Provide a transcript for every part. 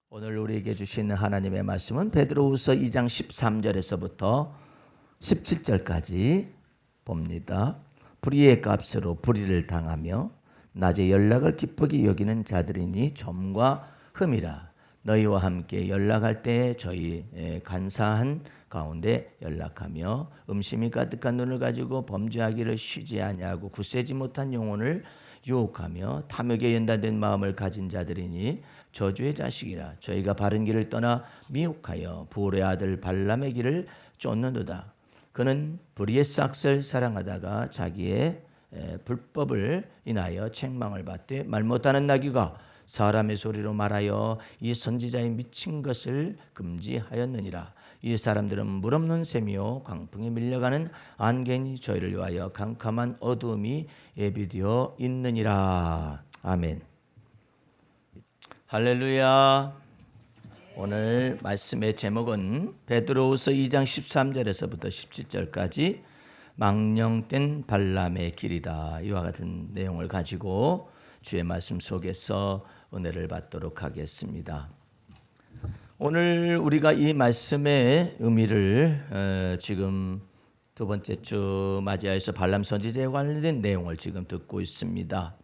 오늘 우리에게 주시는 하나님의 말씀은 베드로후서 2장 13절에서부터 17절까지 봅니다. 불의의 값으로 불의를 당하며 낮에 연락을 기쁘게 여기는 자들이니 점과 흠이라. 너희와 함께 연락할 때 저희 간사한 가운데 연락하며 음심이 가득한 눈을 가지고 범죄하기를 쉬지 아니하고 굳세지 못한 영혼을 유혹하며 탐욕에 연단된 마음을 가진 자들이니 저주의 자식이라. 저희가 바른 길을 떠나 미혹하여 부올의 아들 발람의 길을 쫓는도다. 그는 불의의 싹을 사랑하다가 자기의 불법을 인하여 책망을 받되 말 못하는 나귀가 사람의 소리로 말하여 이 선지자의 미친 것을 금지하였느니라. 이 사람들은 물 없는 샘이요 광풍에 밀려가는 안개니 저희를 위하여 캄캄한 어두움이 예비되어 있느니라. 아멘. 할렐루야. 오늘 말씀의 제목은 베드로후서 2장 13절에서부터 17절까지 망령된 발람의 길이다. 이와 같은 내용을 가지고 주의 말씀 속에서 은혜를 받도록 하겠습니다. 오늘 우리가 이 말씀의 의미를 지금 두 번째 주 맞이하여서 발람 선지자에 관련된 내용을 지금 듣고 있습니다.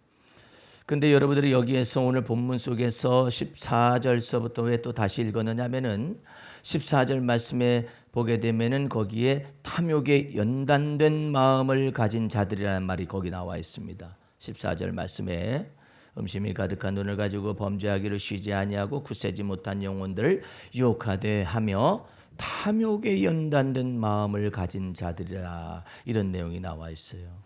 근데 여러분들이 여기에서 오늘 본문 속에서 14절서부터 왜 또 다시 읽었느냐면은 14절 말씀에 보게 되면은 거기에 탐욕에 연단된 마음을 가진 자들이라는 말이 거기 나와 있습니다. 14절 말씀에 음심이 가득한 눈을 가지고 범죄하기를 쉬지 아니하고 굳세지 못한 영혼들을 유혹하되 하며 탐욕에 연단된 마음을 가진 자들이라, 이런 내용이 나와 있어요.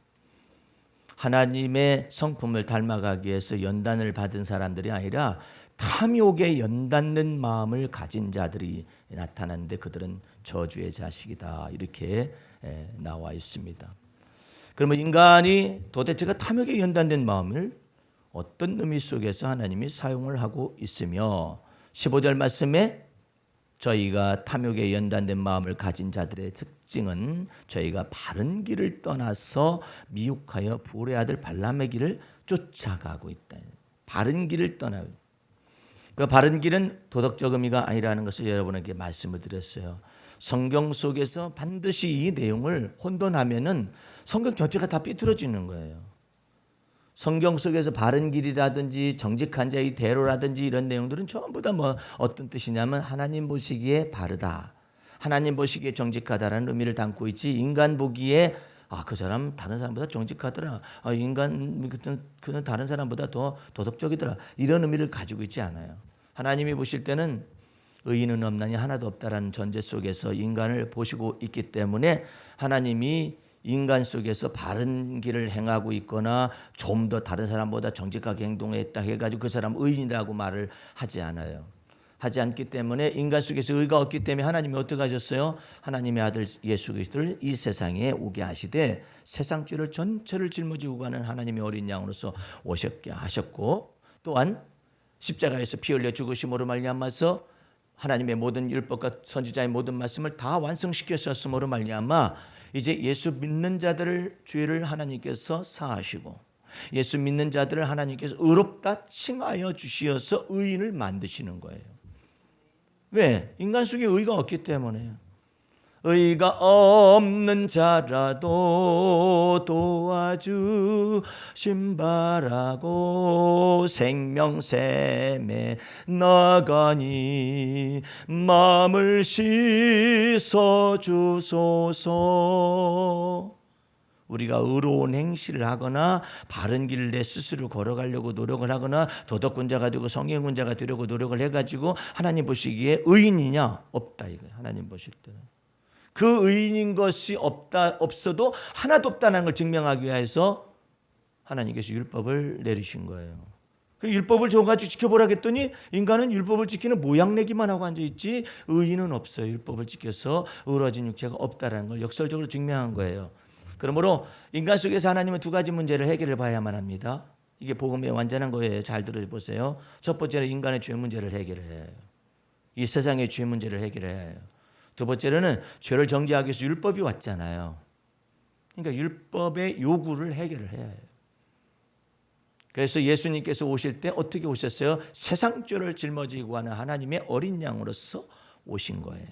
하나님의 성품을 닮아가기 위해서 연단을 받은 사람들이 아니라 탐욕에 연단된 마음을 가진 자들이 나타나는데 그들은 저주의 자식이다, 이렇게 나와 있습니다. 그러면 인간이 도대체가 탐욕에 연단된 마음을 어떤 의미 속에서 하나님이 사용을 하고 있으며 15절 말씀에 저희가 탐욕에 연단된 마음을 가진 자들의 특징은 저희가 바른 길을 떠나서 미혹하여 부올의 아들 발람의 길을 쫓아가고 있다. 바른 길을 떠나고, 그 바른 길은 도덕적 의미가 아니라는 것을 여러분에게 말씀을 드렸어요. 성경 속에서 반드시 이 내용을 혼돈하면은 성경 전체가 다 삐뚤어지는 거예요. 성경 속에서 바른 길이라든지 정직한 자의 대로라든지 이런 내용들은 전부 다 어떤 뜻이냐면 하나님 보시기에 바르다, 하나님 보시기에 정직하다라는 의미를 담고 있지, 인간 보기에 그 사람 다른 사람보다 정직하더라, 인간 그는 다른 사람보다 더 도덕적이더라, 이런 의미를 가지고 있지 않아요. 하나님이 보실 때는 의인은 없나니 하나도 없다라는 전제 속에서 인간을 보시고 있기 때문에 하나님이 인간 속에서 바른 길을 행하고 있거나 좀 더 다른 사람보다 정직하게 행동했다 해가지고 그 사람 의인이라고 말을 하지 않아요. 하지 않기 때문에 인간 속에서 의가 없기 때문에 하나님이 어떻게 하셨어요? 하나님의 아들 예수 그리스도를 이 세상에 오게 하시되 세상 죄를 전체를 짊어지고 가는 하나님의 어린 양으로서 오셨게 하셨고, 또한 십자가에서 피 흘려 죽으심으로 말미암아서 하나님의 모든 율법과 선지자의 모든 말씀을 다 완성시켰음으로 말미암아 이제 예수 믿는 자들을 죄를 하나님께서 사하시고 예수 믿는 자들을 하나님께서 의롭다 칭하여 주시어서 의인을 만드시는 거예요. 왜? 인간 속에 의가 없기 때문에. 의가 없는 자라도 도와주심 바라고 생명샘에 나가니 마음을 씻어주소서. 우리가 의로운 행실을 하거나 바른 길을 내 스스로 걸어가려고 노력을 하거나 도덕군자가 되고 성경군자가 되려고 노력을 해가지고 하나님 보시기에 의인이냐? 없다 이거예요. 하나님 보실 때는. 그 의인인 것이 없어도 하나도 없다는 걸 증명하기 위해서 하나님께서 율법을 내리신 거예요. 그 율법을 줘가지고 지켜보라 했더니 인간은 율법을 지키는 모양 내기만 하고 앉아있지 의인은 없어요. 율법을 지켜서 의로워진 육체가 없다는 걸 역설적으로 증명한 거예요. 그러므로 인간 속에서 하나님은 두 가지 문제를 해결해 봐야만 합니다. 이게 복음의 완전한 거예요. 잘 들어보세요. 첫 번째는 인간의 죄 문제를 해결해야 해요. 이 세상의 죄 문제를 해결해야 해요. 두 번째로는 죄를 정죄하기 위해서 율법이 왔잖아요. 그러니까 율법의 요구를 해결을 해야 해요. 그래서 예수님께서 오실 때 어떻게 오셨어요? 세상 죄를 짊어지고 가는 하나님의 어린 양으로서 오신 거예요.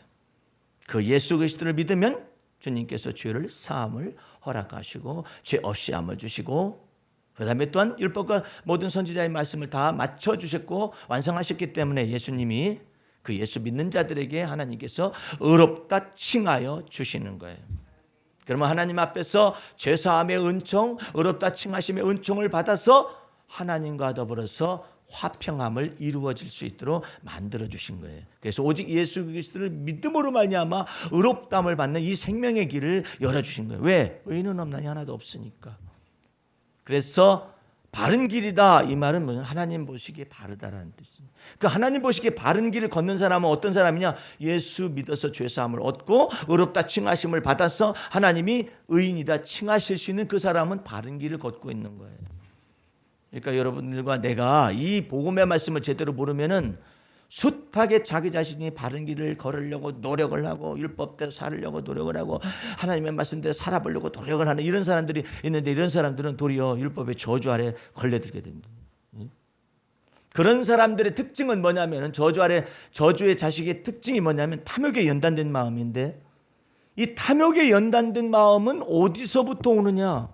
그 예수 그리스도를 믿으면 주님께서 죄를 사함을 허락하시고 죄 없이 함을 주시고, 그 다음에 또한 율법과 모든 선지자의 말씀을 다 맞춰주셨고 완성하셨기 때문에 예수님이 그 예수 믿는 자들에게 하나님께서 의롭다 칭하여 주시는 거예요. 그러면 하나님 앞에서 죄사함의 은총, 의롭다 칭하심의 은총을 받아서 하나님과 더불어서 화평함을 이루어질 수 있도록 만들어 주신 거예요. 그래서 오직 예수 그리스도를 믿음으로 말미암아 의롭다함을 받는 이 생명의 길을 열어 주신 거예요. 왜? 의인은 없나니 하나도 없으니까. 그래서 바른 길이다, 이 말은 뭐냐? 하나님 보시기에 바르다라는 뜻이에요. 그 하나님 보시기에 바른 길을 걷는 사람은 어떤 사람이냐? 예수 믿어서 죄사함을 얻고 의롭다 칭하심을 받아서 하나님이 의인이다 칭하실 수 있는 그 사람은 바른 길을 걷고 있는 거예요. 그러니까 여러분들과 내가 이 복음의 말씀을 제대로 모르면은 숱하게 자기 자신이 바른 길을 걸으려고 노력을 하고 율법대로 살으려고 노력을 하고 하나님의 말씀대로 살아보려고 노력을 하는 이런 사람들이 있는데, 이런 사람들은 도리어 율법의 저주 아래 걸려들게 됩니다. 그런 사람들의 특징은 뭐냐면, 저주 아래, 저주의 자식의 특징이 뭐냐면 탐욕에 연단된 마음인데, 이 탐욕에 연단된 마음은 어디서부터 오느냐?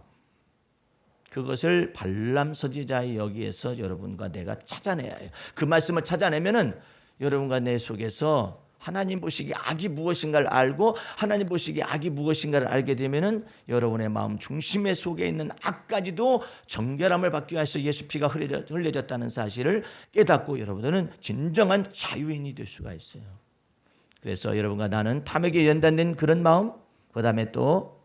그것을 발람 선지자의 여기에서 여러분과 내가 찾아내야 해요. 그 말씀을 찾아내면은 여러분과 내 속에서 하나님 보시기에 악이 무엇인가를 알고 하나님 보시기에 악이 무엇인가를 알게 되면은 여러분의 마음 중심의 속에 있는 악까지도 정결함을 받기 위해서 예수 피가 흘려졌다는 사실을 깨닫고 여러분들은 진정한 자유인이 될 수가 있어요. 그래서 여러분과 나는 탐욕에 연단된 그런 마음, 그 다음에 또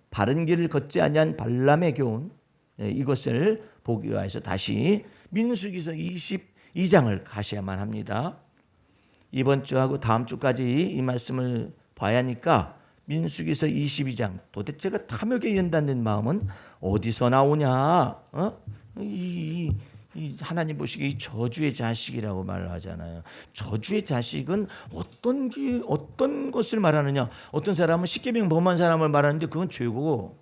바른 길을 걷지 아니한 발람의 교훈, 이것을 보기 위해서 다시 민수기서 22장을 가셔야만 합니다. 이번 주하고 다음 주까지 이 말씀을 봐야 하니까 민수기서 22장, 도대체 그 탐욕에 연단된 마음은 어디서 나오냐? 이 하나님 보시기에 이 저주의 자식이라고 말을 하잖아요. 저주의 자식은 어떤 것을 말하느냐? 어떤 사람은 십계명 범한 사람을 말하는데 그건 죄고,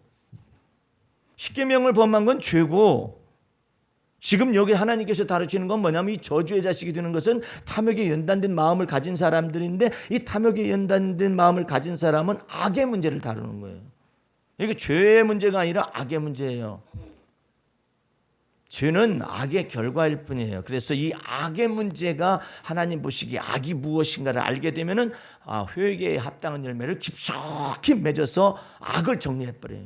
십계명을 범한 건 죄고, 지금 여기 하나님께서 다루시는 건 뭐냐면 이 저주의 자식이 되는 것은 탐욕에 연단된 마음을 가진 사람들인데, 이 탐욕에 연단된 마음을 가진 사람은 악의 문제를 다루는 거예요. 이게 죄의 문제가 아니라 악의 문제예요. 죄는 악의 결과일 뿐이에요. 그래서 이 악의 문제가 하나님 보시기에 악이 무엇인가를 알게 되면은 회개에 합당한 열매를 깊숙이 맺어서 악을 정리해버려요.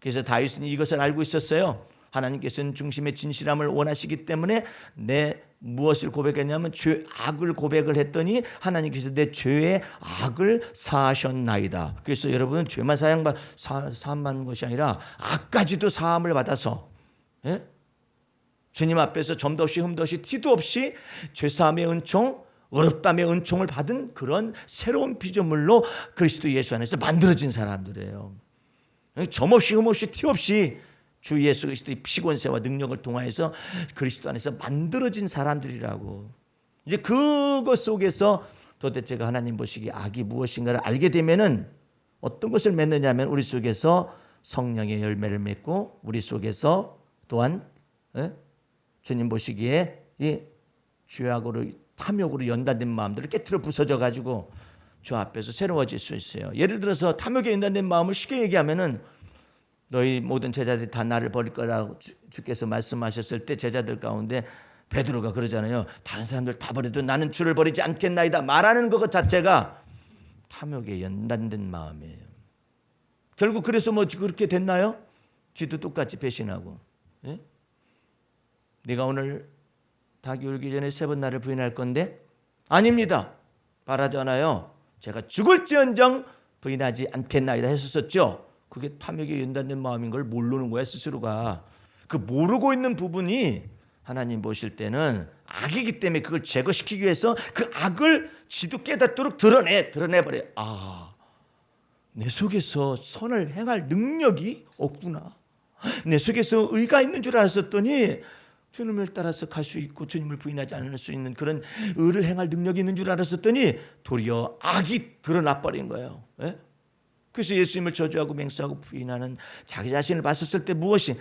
그래서 다윗은 이것을 알고 있었어요. 하나님께서는 중심의 진실함을 원하시기 때문에 내 무엇을 고백했냐면 악을 고백을 했더니 하나님께서 내 죄의 악을 사하셨나이다. 그래서 여러분은 죄만 사함받는 것이 아니라 악까지도 사함을 받아서, 주님 앞에서 점도 없이 흠도 없이 티도 없이 죄사함의 은총, 의롭다함의 은총을 받은 그런 새로운 피조물로 그리스도 예수 안에서 만들어진 사람들이에요. 점 없이 흠 없이 티 없이 주 예수 그리스도의 피권세와 능력을 통하여서 그리스도 안에서 만들어진 사람들이라고. 이제 그것 속에서 도대체가 하나님 보시기에 악이 무엇인가를 알게 되면은 어떤 것을 맺느냐면 우리 속에서 성령의 열매를 맺고, 우리 속에서 또한 주님 보시기에 이 죄악으로 탐욕으로 연단된 마음들을 깨트려 부서져 가지고 주 앞에서 새로워질 수 있어요. 예를 들어서 탐욕에 연단된 마음을 쉽게 얘기하면은, 너희 모든 제자들이 다 나를 버릴 거라고 주께서 말씀하셨을 때 제자들 가운데 베드로가 그러잖아요. 다른 사람들 다 버려도 나는 주를 버리지 않겠나이다 말하는 것 자체가 탐욕에 연단된 마음이에요. 결국 그래서 뭐 그렇게 됐나요? 쥐도 똑같이 배신하고, 네가 오늘 닭이 울기 전에 3번 나를 부인할 건데, 아닙니다, 말하잖아요. 제가 죽을지언정 부인하지 않겠나이다 했었죠. 그게 탐욕에 연단된 마음인 걸 모르는 거야, 스스로가. 그 모르고 있는 부분이 하나님 보실 때는 악이기 때문에 그걸 제거시키기 위해서 그 악을 지도 깨닫도록 드러내버려요. 내 속에서 선을 행할 능력이 없구나. 내 속에서 의가 있는 줄 알았었더니 주님을 따라서 갈 수 있고 주님을 부인하지 않을 수 있는 그런 의를 행할 능력이 있는 줄 알았었더니 도리어 악이 드러나 버린 거예요. 그래서 예수님을 저주하고 맹세하고 부인하는 자기 자신을 봤었을 때 무엇이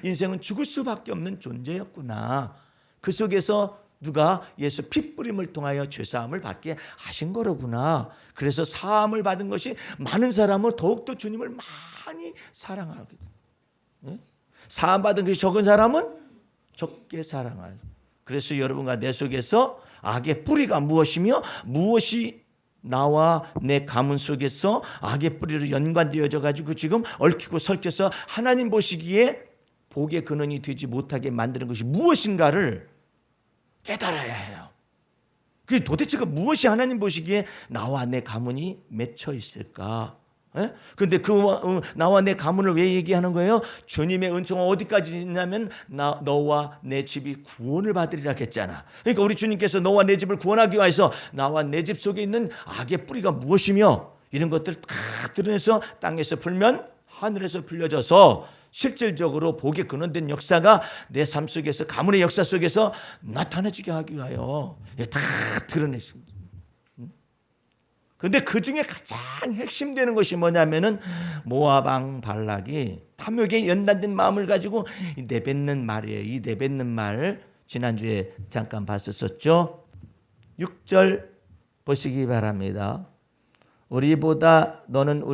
인생은 죽을 수밖에 없는 존재였구나. 그 속에서 누가 예수 핏부림을 통하여 죄사함을 받게 하신 거로구나. 그래서 사함을 받은 것이 많은 사람은 더욱더 주님을 많이 사랑하게 돼요. 사함 받은 것이 적은 사람은 적게 사랑하요. 그래서 여러분과 내 속에서 악의 뿌리가 무엇이며 무엇이 나와 내 가문 속에서 악의 뿌리로 연관되어져 가지고 지금 얽히고 설켜서 하나님 보시기에 복의 근원이 되지 못하게 만드는 것이 무엇인가를 깨달아야 해요. 그 도대체 그 무엇이 하나님 보시기에 나와 내 가문이 맺혀 있을까? 그런데 나와 내 가문을 왜 얘기하는 거예요? 주님의 은총은 어디까지 있냐면 너와 내 집이 구원을 받으리라 했잖아. 그러니까 우리 주님께서 너와 내 집을 구원하기 위해서 나와 내 집 속에 있는 악의 뿌리가 무엇이며 이런 것들을 다 드러내서 땅에서 풀면 하늘에서 풀려져서 실질적으로 복에 근원된 역사가 내 삶 속에서 가문의 역사 속에서 나타나지게 하기 위하여 다 드러냈습니다. 그런데 그 중에 가장 핵심되는 것이 뭐냐면은 모압 왕 발락이 탐욕에 연단된 마음을 가지고 내뱉는 말이에요. 이 내뱉는 말 지난주에 잠깐 봤었죠. 6절 보시기 바랍니다. 우리보다 너는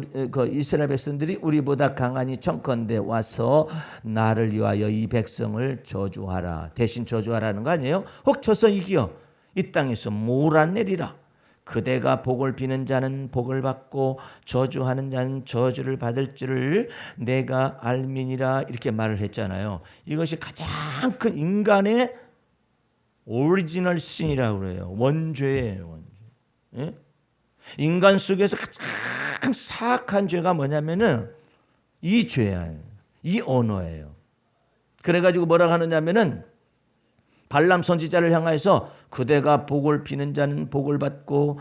이스라엘 백성들이 우리보다 강하니 청컨대 와서 나를 위하여 이 백성을 저주하라. 대신 저주하라는 거 아니에요? 혹 쳐서 이기어 이 땅에서 몰아내리라. 그대가 복을 비는 자는 복을 받고 저주하는 자는 저주를 받을 줄을 내가 알미니라. 이렇게 말을 했잖아요. 이것이 가장 큰 인간의 오리지널 신이라고 그래요. 원죄예요. 원죄. 예? 인간 속에서 가장 사악한 죄가 뭐냐면은 이 죄예요. 이 언어예요. 그래가지고 뭐라고 하느냐면은 발람 선지자를 향하여서 그대가 복을 비는 자는 복을 받고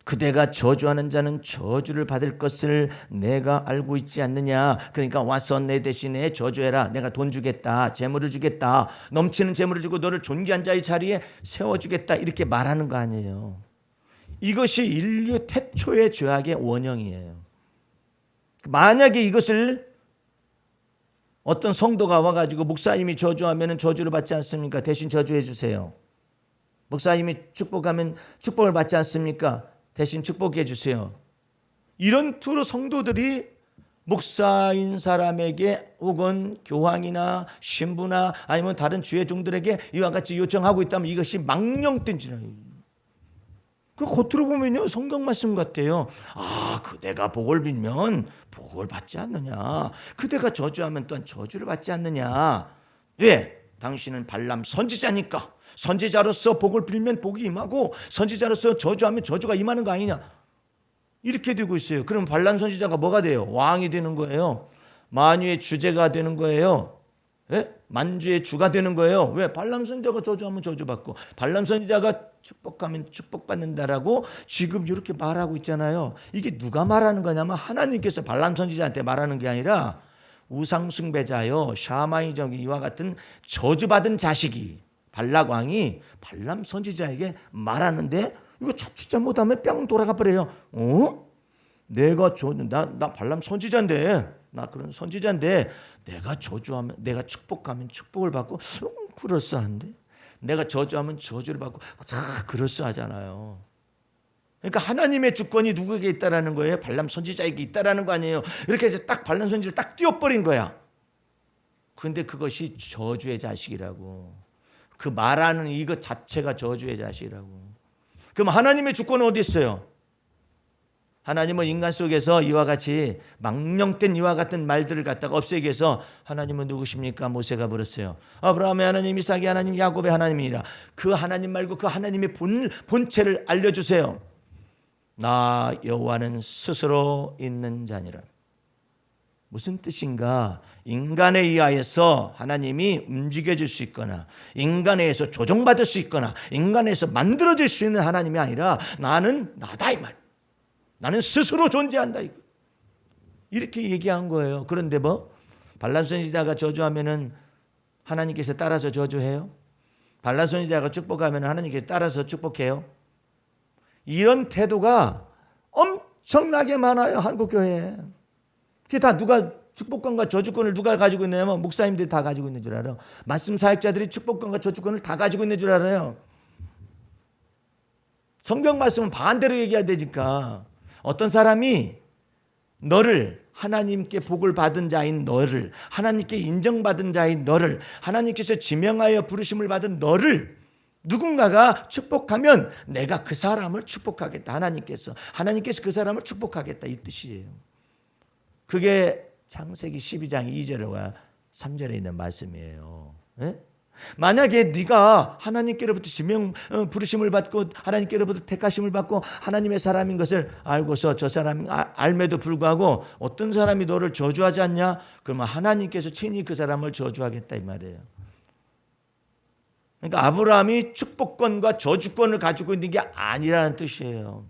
그대가 저주하는 자는 저주를 받을 것을 내가 알고 있지 않느냐. 그러니까 와서 내 대신에 저주해라. 내가 돈 주겠다. 재물을 주겠다. 넘치는 재물을 주고 너를 존귀한 자의 자리에 세워주겠다. 이렇게 말하는 거 아니에요. 이것이 인류 태초의 죄악의 원형이에요. 만약에 이것을 어떤 성도가 와가지고 목사님이 저주하면 저주를 받지 않습니까? 대신 저주해 주세요. 목사님이 축복하면 축복을 받지 않습니까? 대신 축복해 주세요. 이런 투로 성도들이 목사인 사람에게 혹은 교황이나 신부나 아니면 다른 주의 종들에게 이와 같이 요청하고 있다면 이것이 망령된 죄예요. 그 겉으로 보면요 성경 말씀 같아요. 그대가 복을 빌면 복을 받지 않느냐. 그대가 저주하면 또한 저주를 받지 않느냐. 왜? 당신은 발람 선지자니까. 선지자로서 복을 빌면 복이 임하고 선지자로서 저주하면 저주가 임하는 거 아니냐. 이렇게 되고 있어요. 그럼 발람 선지자가 뭐가 돼요? 왕이 되는 거예요. 만유의 주제가 되는 거예요. 예? 만주의 주가 되는 거예요. 왜? 발람 선지자가 저주하면 저주받고 발람 선지자가 축복하면 축복받는다라고 지금 이렇게 말하고 있잖아요. 이게 누가 말하는 거냐면 하나님께서 발람 선지자한테 말하는 게 아니라 우상숭배자요 샤마니즘 이와 같은 저주받은 자식이 발락 왕이 발람 선지자에게 말하는데 이거 자칫 잘못하면 뿅 돌아가 버려요. 나 발람 선지자인데 나 그런 선지자인데 내가 저주하면 내가 축복하면 축복을 받고 그럴싸한데 내가 저주하면 저주를 받고 그럴싸하잖아요. 그러니까 하나님의 주권이 누구에게 있다라는 거예요? 발람 선지자에게 있다라는 거 아니에요. 이렇게 해서 딱 발람 선지를 딱 띄워버린 거야. 그런데 그것이 저주의 자식이라고. 그 말하는 이것 자체가 저주의 자식이라고. 그럼 하나님의 주권은 어디 있어요? 하나님은 인간 속에서 이와 같이 망령된 이와 같은 말들을 갖다가 없애기 위해서 하나님은 누구십니까? 모세가 물었어요. 아브라함의 하나님, 이삭의 하나님, 야곱의 하나님이라. 그 하나님 말고 그 하나님의 본체를 알려주세요. 나 여호와는 스스로 있는 자니라. 무슨 뜻인가? 인간에 의하여서 하나님이 움직여질 수 있거나 인간에 의해서 조정받을 수 있거나 인간에 의해서 만들어질 수 있는 하나님이 아니라 나는 나다 이 말. 나는 스스로 존재한다. 이렇게 얘기한 거예요. 그런데 발람 선지자가 저주하면은 하나님께서 따라서 저주해요? 발람 선지자가 축복하면 하나님께서 따라서 축복해요? 이런 태도가 엄청나게 많아요. 한국 교회에. 그게 다 누가 축복권과 저주권을 누가 가지고 있냐면 목사님들이 다 가지고 있는 줄 알아요. 말씀 사역자들이 축복권과 저주권을 다 가지고 있는 줄 알아요. 성경 말씀은 반대로 얘기해야 되니까. 어떤 사람이 너를, 하나님께 복을 받은 자인 너를, 하나님께 인정받은 자인 너를, 하나님께서 지명하여 부르심을 받은 너를 누군가가 축복하면 내가 그 사람을 축복하겠다. 하나님께서 그 사람을 축복하겠다, 이 뜻이에요. 그게 창세기 12장 2절과 3절에 있는 말씀이에요. 예? 만약에 네가 하나님께로부터 부르심을 받고 하나님께로부터 택하심을 받고 하나님의 사람인 것을 알고서 저 사람 알매도 불구하고 어떤 사람이 너를 저주하지 않냐? 그러면 하나님께서 친히 그 사람을 저주하겠다, 이 말이에요. 그러니까 아브라함이 축복권과 저주권을 가지고 있는 게 아니라는 뜻이에요.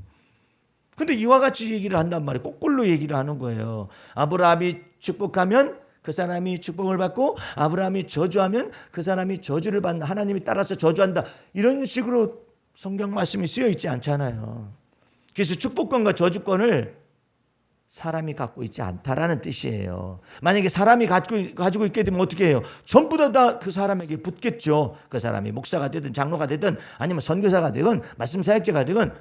근데 이와 같이 얘기를 한단 말이에요. 거꾸로 얘기를 하는 거예요. 아브라함이 축복하면 그 사람이 축복을 받고, 아브라함이 저주하면 그 사람이 저주를 받는, 하나님이 따라서 저주한다, 이런 식으로 성경 말씀이 쓰여 있지 않잖아요. 그래서 축복권과 저주권을 사람이 갖고 있지 않다라는 뜻이에요. 만약에 사람이 가지고 있게 되면 어떻게 해요? 전부 다 그 사람에게 붙겠죠. 그 사람이 목사가 되든 장로가 되든 아니면 선교사가 되든 말씀 사역자가 되든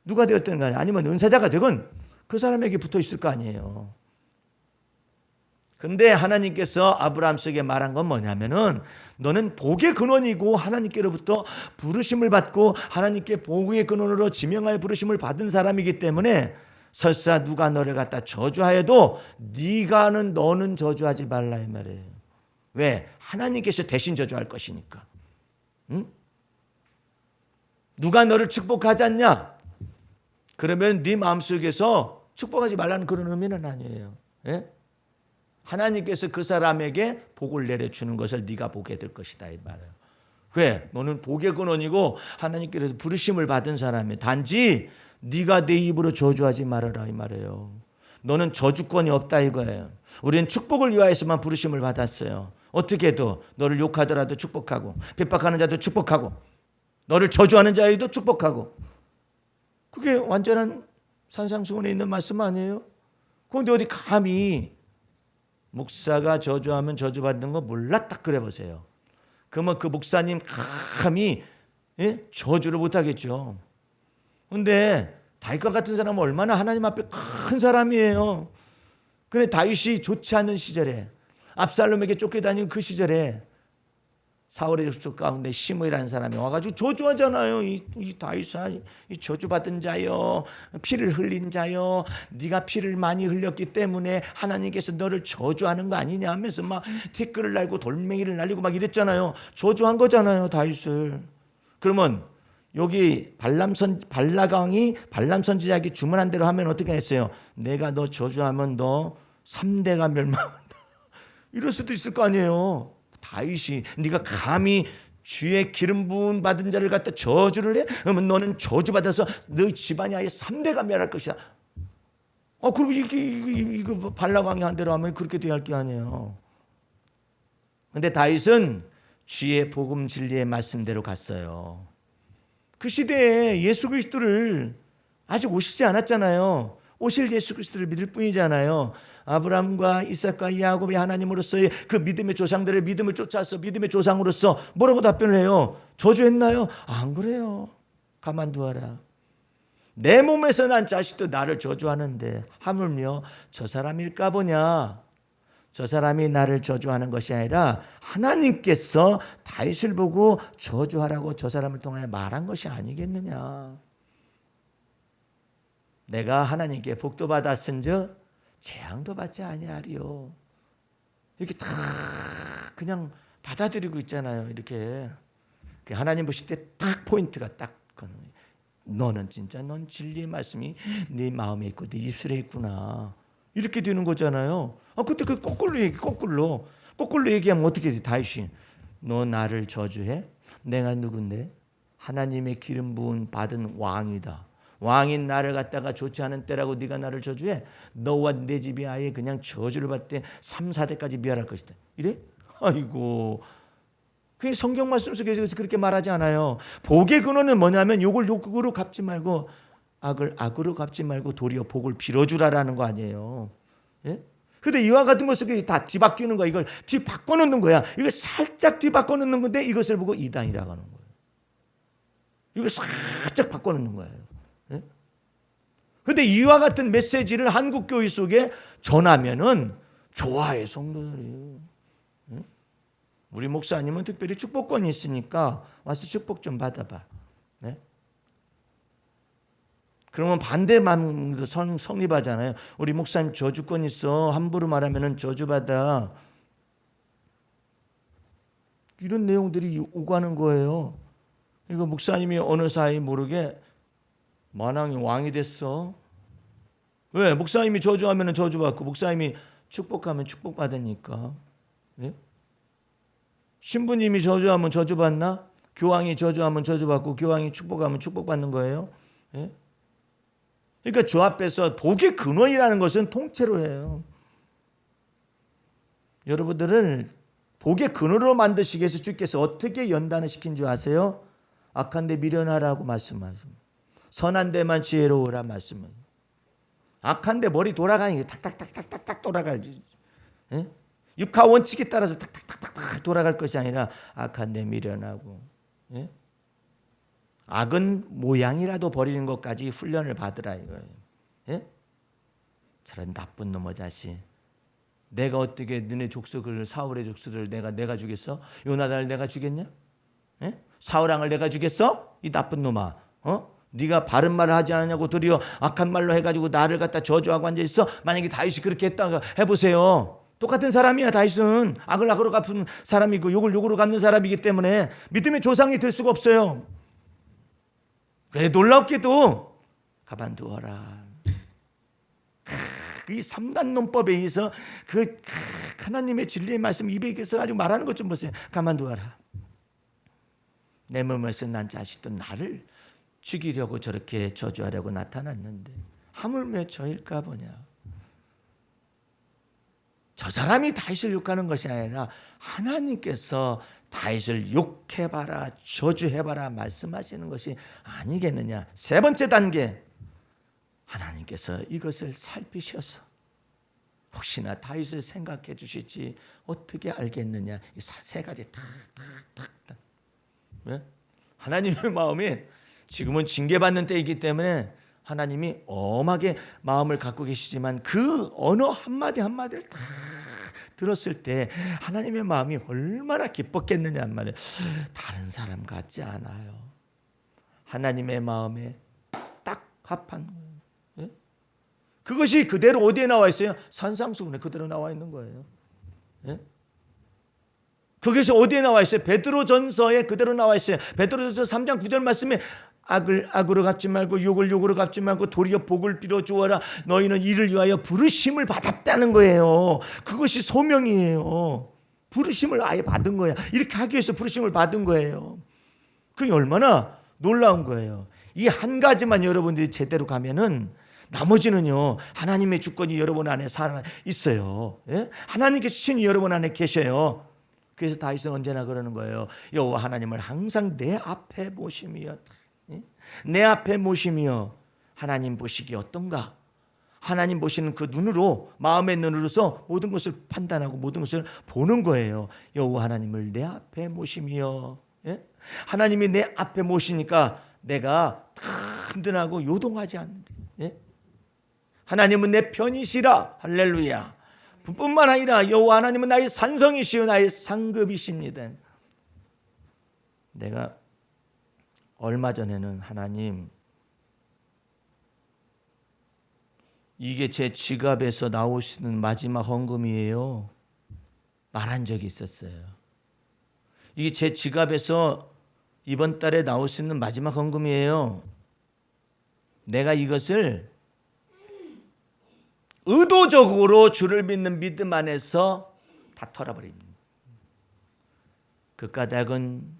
누가 되었든 간에 아니면 은사자가 되든 그 사람에게 붙어 있을 거 아니에요. 근데 하나님께서 아브라함에게 말한 건 뭐냐면은 너는 복의 근원이고 하나님께로부터 부르심을 받고 하나님께 복의 근원으로 지명하여 부르심을 받은 사람이기 때문에 설사 누가 너를 갖다 저주하여도 너는 저주하지 말라, 이 말이에요. 왜? 하나님께서 대신 저주할 것이니까. 응? 누가 너를 축복하지 않냐? 그러면 네 마음속에서 축복하지 말라는 그런 의미는 아니에요. 예? 하나님께서 그 사람에게 복을 내려주는 것을 네가 보게 될 것이다, 이 말이에요. 왜? 너는 복의 근원이고 하나님께서 부르심을 받은 사람이에요. 단지 네가 내 입으로 저주하지 말아라, 이 말이에요. 너는 저주권이 없다, 이거예요. 우리는 축복을 위하여서만 부르심을 받았어요. 어떻게 해도 너를 욕하더라도 축복하고, 핍박하는 자도 축복하고, 너를 저주하는 자에도 축복하고. 그게 완전한 산상수훈에 있는 말씀 아니에요? 그런데 어디 감히 목사가 저주하면 저주받는 거 몰라? 딱 그래 보세요. 그러면 그 목사님 감히 저주를 못하겠죠. 그런데 다윗과 같은 사람은 얼마나 하나님 앞에 큰 사람이에요. 그런데 다윗이 좋지 않은 시절에, 압살롬에게 쫓겨다니는 그 시절에 사울의 족속 가운데 시므이라는 사람이 와가지고 저주하잖아요. 이 다윗아, 이 저주받은 자여, 피를 흘린 자여, 네가 피를 많이 흘렸기 때문에 하나님께서 너를 저주하는 거 아니냐 하면서 막 티끌을 날고 돌멩이를 날리고 막 이랬잖아요. 저주한 거잖아요, 다윗을. 그러면 여기 발람 선지자에게 주문한 대로 하면 어떻게 했어요? 내가 너 저주하면 너 3대가 멸망한다. 이럴 수도 있을 거 아니에요. 다윗이 네가 감히 주의 기름 부은 받은 자를 갖다 저주를 해? 그러면 너는 저주받아서 너 집안이 아예 3대가 멸할 것이다. 그리고 이거 발락왕이 한 대로 하면 그렇게 돼야 할 게 아니에요. 근데 다윗은 주의 복음 진리의 말씀대로 갔어요. 그 시대에 예수 그리스도를 아직 오시지 않았잖아요. 오실 예수 그리스도를 믿을 뿐이잖아요. 아브라함과 이삭과 야곱의 하나님으로서의 그 믿음의 조상들의 믿음을 쫓아서 믿음의 조상으로서 뭐라고 답변을 해요? 저주했나요? 안 그래요. 가만두어라. 내 몸에서 난 자식도 나를 저주하는데 하물며 저 사람일까 보냐. 저 사람이 나를 저주하는 것이 아니라 하나님께서 다윗을 보고 저주하라고 저 사람을 통하여 말한 것이 아니겠느냐. 내가 하나님께 복도 받았은즉 재앙도 받지 아니하리요. 이렇게 다 그냥 받아들이고 있잖아요. 이렇게 하나님 보실 때 딱 포인트가 딱 너는 진짜 넌 진리의 말씀이 네 마음에 있고 네 입술에 있구나. 이렇게 되는 거잖아요. 그때 그 거꾸로 얘기하면 어떻게 돼? 다윗이 너 나를 저주해? 내가 누군데? 하나님의 기름 부은 받은 왕이다. 왕인 나를 갖다가 좋지 않은 때라고 네가 나를 저주해? 너와 내 집이 아예 그냥 저주를 받되 3, 4대까지 멸할 것이다. 이래? 아이고. 그게 성경 말씀 속에서 그렇게 말하지 않아요. 복의 근원은 뭐냐면 욕을 욕으로 갚지 말고 악을 악으로 갚지 말고 도리어 복을 빌어주라라는 거 아니에요. 예? 근데 이와 같은 것을 다 뒤바뀌는 거야. 이걸 뒤바꿔 놓는 거야. 이걸 살짝 뒤바꿔 놓는 건데 이것을 보고 이단이라고 하는 거예요. 이걸 살짝 바꿔 놓는 거예요. 근데 이와 같은 메시지를 한국 교회 속에 전하면은 좋아해, 성도들이. 우리 목사님은 특별히 축복권이 있으니까 와서 축복 좀 받아봐. 네? 그러면 반대맘도 성립하잖아요. 우리 목사님 저주권 있어. 함부로 말하면은 저주받아. 이런 내용들이 오가는 거예요. 이거 목사님이 어느 사이 모르게 만왕이 왕이 됐어. 왜? 목사님이 저주하면 저주받고 목사님이 축복하면 축복받으니까. 네? 신부님이 저주하면 저주받나? 교황이 저주하면 저주받고 교황이 축복하면 축복받는 거예요. 네? 그러니까 주 앞에서 복의 근원이라는 것은 통째로 해요. 여러분들은 복의 근원으로 만드시기 위해서 주께서 어떻게 연단을 시킨 줄 아세요? 악한 데 미련하라고 말씀하십니다. 선한 데만 지혜로우라 말씀은. 악한 데 머리 돌아가는 게 탁탁탁탁탁탁 돌아가지. 예? 육하 원칙에 따라서 탁탁탁탁 돌아갈 것이 아니라 악한 데 미련하고. 예? 악은 모양이라도 버리는 것까지 훈련을 받으라 이거예요. 예? 저런 나쁜 놈의 자식. 내가 어떻게 너네 족속을 사울의 족속을 내가 주겠어? 요나단을 내가 주겠냐? 예? 사울왕을 내가 주겠어? 이 나쁜 놈아. 네가 바른 말을 하지 않냐고 도리어 악한 말로 해가지고 나를 갖다 저주하고 앉아 있어. 만약에 다윗이 그렇게 했다가 해보세요. 똑같은 사람이야. 다윗은 악을 악으로 갚은 사람이고 욕을 욕으로 갚는 사람이기 때문에 믿음의 조상이 될 수가 없어요. 그래 놀랍게도 가만두어라. 이 3단 논법에 의해서 그 하나님의 진리의 말씀 입에 가지고 말하는 것 좀 보세요. 가만두어라. 내 몸에서 난 자식도 나를 죽이려고 저렇게 저주하려고 나타났는데 하물며 저일까 보냐. 저 사람이 다윗을 욕하는 것이 아니라 하나님께서 다윗을 욕해봐라 저주해봐라 말씀하시는 것이 아니겠느냐. 세 번째 단계, 하나님께서 이것을 살피셔서 혹시나 다윗을 생각해 주실지 어떻게 알겠느냐. 이 세 가지 탁탁탁탁. 왜? 하나님의 마음이 지금은 징계받는 때이기 때문에 하나님이 엄하게 마음을 갖고 계시지만 그 언어 한마디 한마디를 다 들었을 때 하나님의 마음이 얼마나 기뻤겠느냐 말이에요. 다른 사람 같지 않아요. 하나님의 마음에 딱 합한 거예요. 예? 그것이 그대로 어디에 나와 있어요? 산상수훈에 그대로 나와 있는 거예요. 예? 그것이 어디에 나와 있어요? 베드로전서에 그대로 나와 있어요. 베드로전서 3장 9절 말씀에 악을 악으로 갚지 말고 욕을 욕으로 갚지 말고 도리어 복을 빌어 주어라. 너희는 이를 위하여 부르심을 받았다는 거예요. 그것이 소명이에요. 부르심을 아예 받은 거야. 이렇게 하기 위해서 부르심을 받은 거예요. 그게 얼마나 놀라운 거예요. 이 한 가지만 여러분들이 제대로 가면은 나머지는요 하나님의 주권이 여러분 안에 살아 있어요. 예? 하나님께서 친히 여러분 안에 계셔요. 그래서 다윗은 언제나 그러는 거예요. 여호와 하나님을 항상 내 앞에 모심이여. 내 앞에 모심이여. 하나님 보시기 어떤가? 하나님 보시는 그 눈으로 마음의 눈으로서 모든 것을 판단하고 모든 것을 보는 거예요. 여호와 하나님을 내 앞에 모심이여. 예? 하나님이 내 앞에 모시니까 내가 든든하고 요동하지 않는다. 예? 하나님은 내 편이시라. 할렐루야. 뿐만 아니라 여호와 하나님은 나의 산성이시요 나의 상급이십니다. 내가 얼마 전에는 하나님 이게 제 지갑에서 나오시는 마지막 헌금이에요 말한 적이 있었어요. 이게 제 지갑에서 이번 달에 나올 수 있는 마지막 헌금이에요. 내가 이것을 의도적으로 주를 믿는 믿음 안에서 다 털어버립니다. 그 까닭은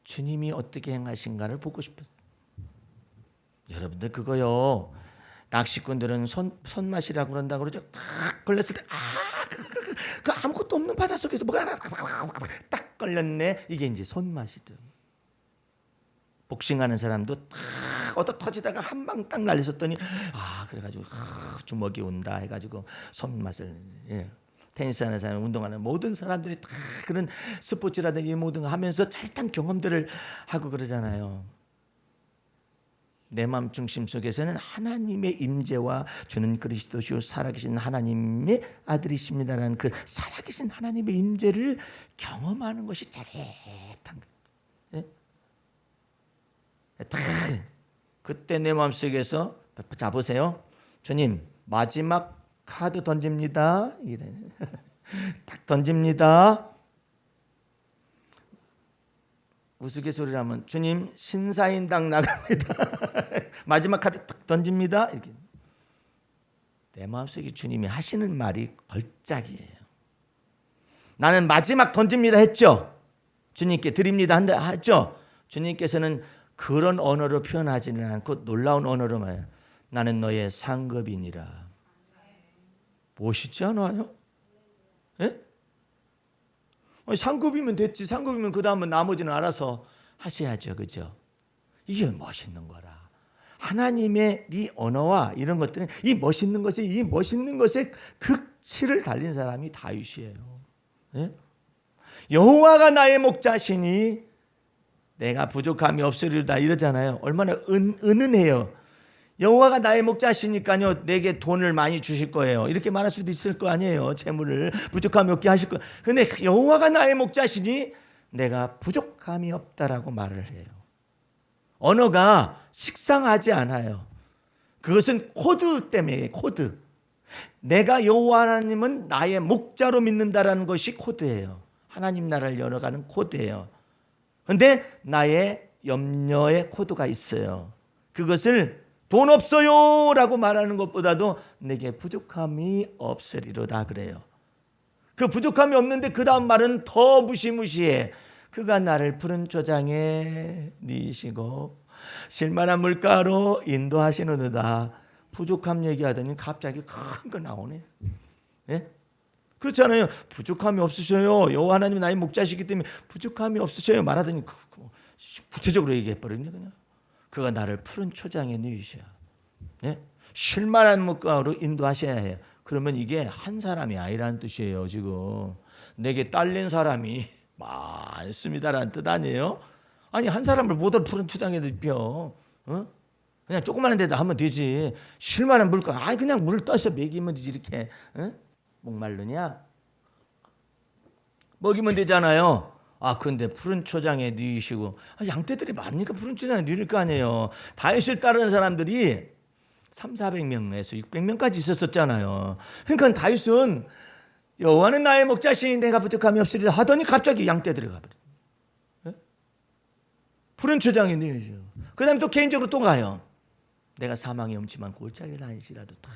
주님이 어떻게 행하신가를 보고 싶었어요. 여러분들 그거요. 낚시꾼들은 손맛이라고 그런다고 그러죠. 딱 걸렸을 때 그 아무것도 없는 바닷속에서 뭐가 하나 딱 걸렸네. 이게 이제 손맛이죠. 복싱하는 사람도 딱 얻어 터지다가 한 방 딱 날렸었더니 그래가지고 주먹이 온다 해가지고 손맛을 테니스 하는 사람, 운동하는 모든 사람들이 다 그런 스포츠라든지 모든 거 하면서 짜릿한 경험들을 하고 그러잖아요. 내 마음 중심 속에서는 하나님의 임재와 주는 그리스도시요 살아계신 하나님의 아들이십니다라는 그 살아계신 하나님의 임재를 경험하는 것이 짜릿한 거예요. 그때 내 마음속에서 자 보세요. 주님 마지막 카드 던집니다. 딱 던집니다. 우스갯소리를 하면 주님 신사임당 나갑니다. 마지막 카드 딱 던집니다. 이렇게. 내 마음속에 주님이 하시는 말이 걸작이에요. 나는 마지막 던집니다 했죠. 주님께 드립니다 한다 했죠. 주님께서는 그런 언어로 표현하지는 않고 놀라운 언어로 말해요. 나는 너의 상급이니라. 멋있지 않아요? 예? 상급이면 됐지. 상급이면 그 다음은 나머지는 알아서 하셔야죠. 그죠? 이게 멋있는 거라. 하나님의 이 언어와 이런 것들은 이 멋있는 것의 극치를 달린 사람이 다윗이에요. 예? 여호와가 나의 목자시니 내가 부족함이 없으리로다 이러잖아요. 얼마나 은은해요. 여호와가 나의 목자시니까요 내게 돈을 많이 주실 거예요. 이렇게 말할 수도 있을 거 아니에요. 재물을 부족함이 없게 하실 거예요. 근데 여호와가 나의 목자시니 내가 부족함이 없다라고 말을 해요. 언어가 식상하지 않아요. 그것은 코드 때문에 코드. 내가 여호와 하나님은 나의 목자로 믿는다라는 것이 코드예요. 하나님 나라를 열어가는 코드예요. 그런데 나의 염려의 코드가 있어요. 그것을 돈 없어요 라고 말하는 것보다도 내게 부족함이 없으리로다 그래요. 그 부족함이 없는데 그 다음 말은 더 무시무시해. 그가 나를 푸른 초장에 니시고 실만한 물가로 인도하시느니라. 부족함 얘기하더니 갑자기 큰 거 나오네. 예? 그렇잖아요. 부족함이 없으셔요. 여호와 하나님이 나의 목자시기 때문에 부족함이 없으셔요 말하더니 구체적으로 얘기해버리네 그냥. 그가 나를 푸른 초장에 누이셔. 예? 쉴만한 물가로 인도하셔야 해요. 그러면 이게 한 사람이 아니라는 뜻이에요. 지금 내게 딸린 사람이 많습니다라는 뜻 아니에요? 아니 한 사람을 모두 푸른 초장에 눕혀. 그냥 조그마한 데다 하면 되지. 쉴만한 물가. 그냥 물 떠서 먹이면 되지 이렇게. 목마르냐? 먹이면 되잖아요. 근데 푸른 초장에 누이시고 양떼들이 많으니까 푸른 초장에 누일 거 아니에요. 다윗을 따르는 사람들이 300~400명에서 600명까지 있었잖아요. 그러니까 다윗은 여호와는 나의 목자시니 내가 부족함이 없으리라 하더니 갑자기 양떼들이 가버려. 푸른 초장에 누이시고 그 다음에 또 개인적으로 또 가요. 내가 사망의 음침한 골짜기를 다니시라도 다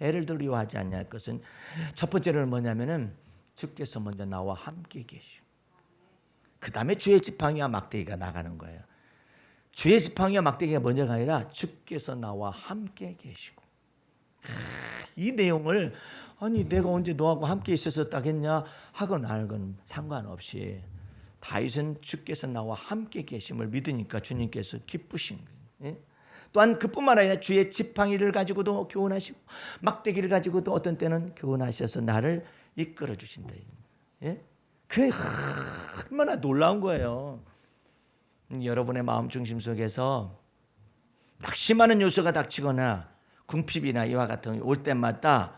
해를 두려워하지 않냐 할 것은 첫 번째로는 뭐냐면은 주께서 먼저 나와 함께 계시고 그 다음에 주의 지팡이와 막대기가 나가는 거예요. 주의 지팡이와 막대기가 먼저가 아니라 주께서 나와 함께 계시고. 이 내용을 내가 언제 너하고 함께 있었다겠냐 하건 알건 상관없이 다윗은 주께서 나와 함께 계심을 믿으니까 주님께서 기쁘신 거예요. 또한 그뿐만 아니라 주의 지팡이를 가지고도 교훈하시고 막대기를 가지고도 어떤 때는 교훈하셔서 나를 이끌어 주신다. 그래 얼마나 놀라운 거예요. 여러분의 마음 중심 속에서 낙심하는 요소가 닥치거나 궁핍이나 이와 같은 올 때마다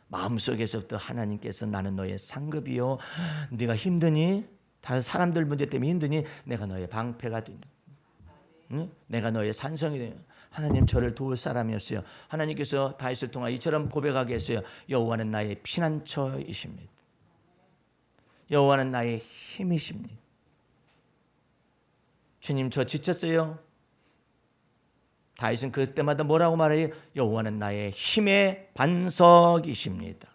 마음속에서부터 하나님께서 나는 너의 상급이요 네가 힘드니 다른 사람들 문제 때문에 힘드니 내가 너의 방패가 되니 내가 너의 산성이 되니 하나님 저를 도울 사람이 없어요. 하나님께서 다윗을 통하 이처럼 고백하게 했어요. 여호와는 나의 피난처이십니다. 여호와는 나의 힘이십니다. 주님 저 지쳤어요. 다윗은 그때마다 뭐라고 말해요? 여호와는 나의 힘의 반석이십니다.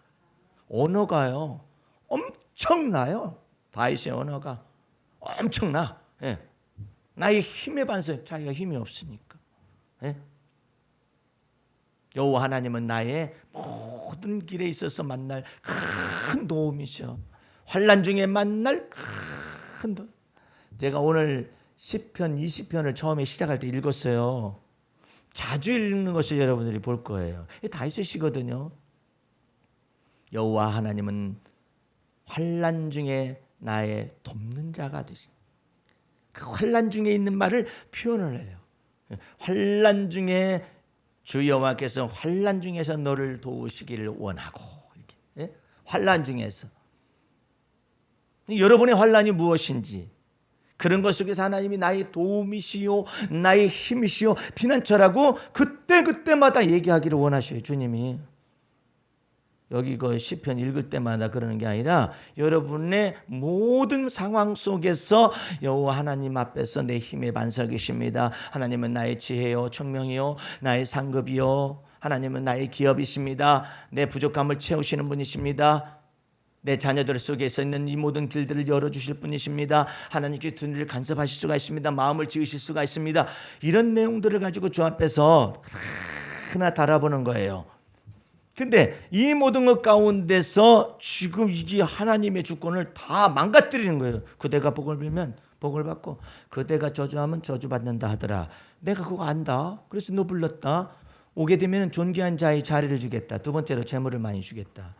언어가요 엄청나요. 다윗의 언어가 엄청나. 나의 힘의 반석. 자기가 힘이 없으니까. 여호와 하나님은 나의 모든 길에 있어서 만날 큰 도움이셔. 환난 중에 만날 큰 도움. 제가 오늘 시편 20편을 처음에 시작할 때 읽었어요. 자주 읽는 것을 여러분들이 볼 거예요. 다 있으시거든요. 여호와 하나님은 환난 중에 나의 돕는 자가 되신. 그 환난 중에 있는 말을 표현을 해요. 환난 중에 주 여호와께서 환난 중에서 너를 도우시기를 원하고, 이렇게. 예? 환난 중에서 여러분의 환난이 무엇인지, 그런 것 속에서 하나님이 나의 도움이시요 나의 힘이시요 피난처라고 그때마다 얘기하기를 원하셔요. 주님이 여기 그 시편 읽을 때마다 그러는 게 아니라 여러분의 모든 상황 속에서 여호와 하나님 앞에서 내 힘의 반석이십니다. 하나님은 나의 지혜요 청명이요 나의 상급이요, 하나님은 나의 기업이십니다. 내 부족함을 채우시는 분이십니다. 내 자녀들 속에서 있는 이 모든 길들을 열어주실 분이십니다. 하나님께 두 눈을 간섭하실 수가 있습니다. 마음을 지으실 수가 있습니다. 이런 내용들을 가지고 주 앞에서 하나 달아보는 거예요. 근데 이 모든 것 가운데서 지금 이게 하나님의 주권을 다 망가뜨리는 거예요. 그대가 복을 빌면 복을 받고 그대가 저주하면 저주받는다 하더라. 내가 그거 안다. 그래서 너 불렀다. 오게 되면 존귀한 자의 자리를 주겠다. 두 번째로 재물을 많이 주겠다.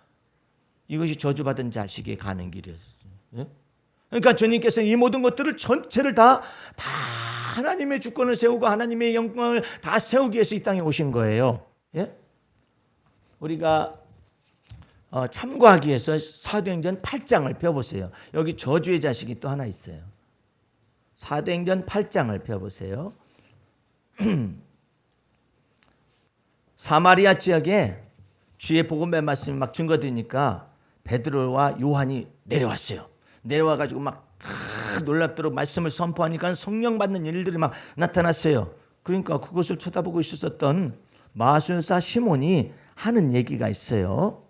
이것이 저주받은 자식이 가는 길이었어요. 예? 그러니까 주님께서 이 모든 것들을 전체를 다 하나님의 주권을 세우고 하나님의 영광을 다 세우기 위해서 이 땅에 오신 거예요. 예? 우리가 참고하기 위해서 사도행전 8장을 펴보세요. 여기 저주의 자식이 또 하나 있어요. 사도행전 8장을 펴보세요. 사마리아 지역에 주의 복음의 말씀이 막 증거되니까 베드로와 요한이 내려왔어요. 내려와가지고 막 놀랍도록 말씀을 선포하니까 성령 받는 일들이 막 나타났어요. 그러니까 그것을 쳐다보고 있었던 마술사 시몬이 하는 얘기가 있어요.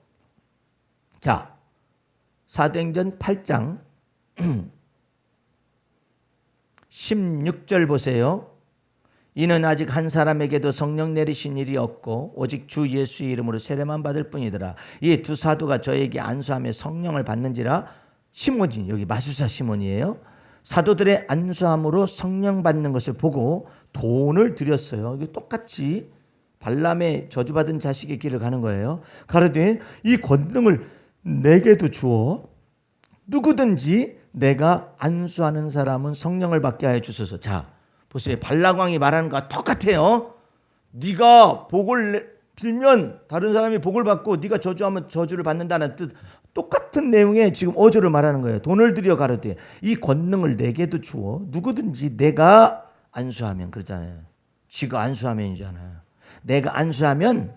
자, 사도행전 8장 16절 보세요. 이는 아직 한 사람에게도 성령 내리신 일이 없고 오직 주 예수의 이름으로 세례만 받을 뿐이더라. 이 두 사도가 저에게 안수하며 성령을 받는지라. 시몬이, 여기 마술사 시몬이에요. 사도들의 안수함으로 성령 받는 것을 보고 돈을 드렸어요. 이게 똑같이 발람의 저주받은 자식의 길을 가는 거예요. 가로되 이 권능을 내게도 주어 누구든지 내가 안수하는 사람은 성령을 받게 하여 주소서. 자, 보세요. 발락왕이 말하는 것과 똑같아요. 네가 복을 빌면 다른 사람이 복을 받고 네가 저주하면 저주를 받는다는 뜻, 똑같은 내용의 지금 어조를 말하는 거예요. 돈을 들여 가로되 이 권능을 내게도 주어 누구든지 내가 안수하면, 그러잖아요. 지가 안수하면이잖아요. 내가 안수하면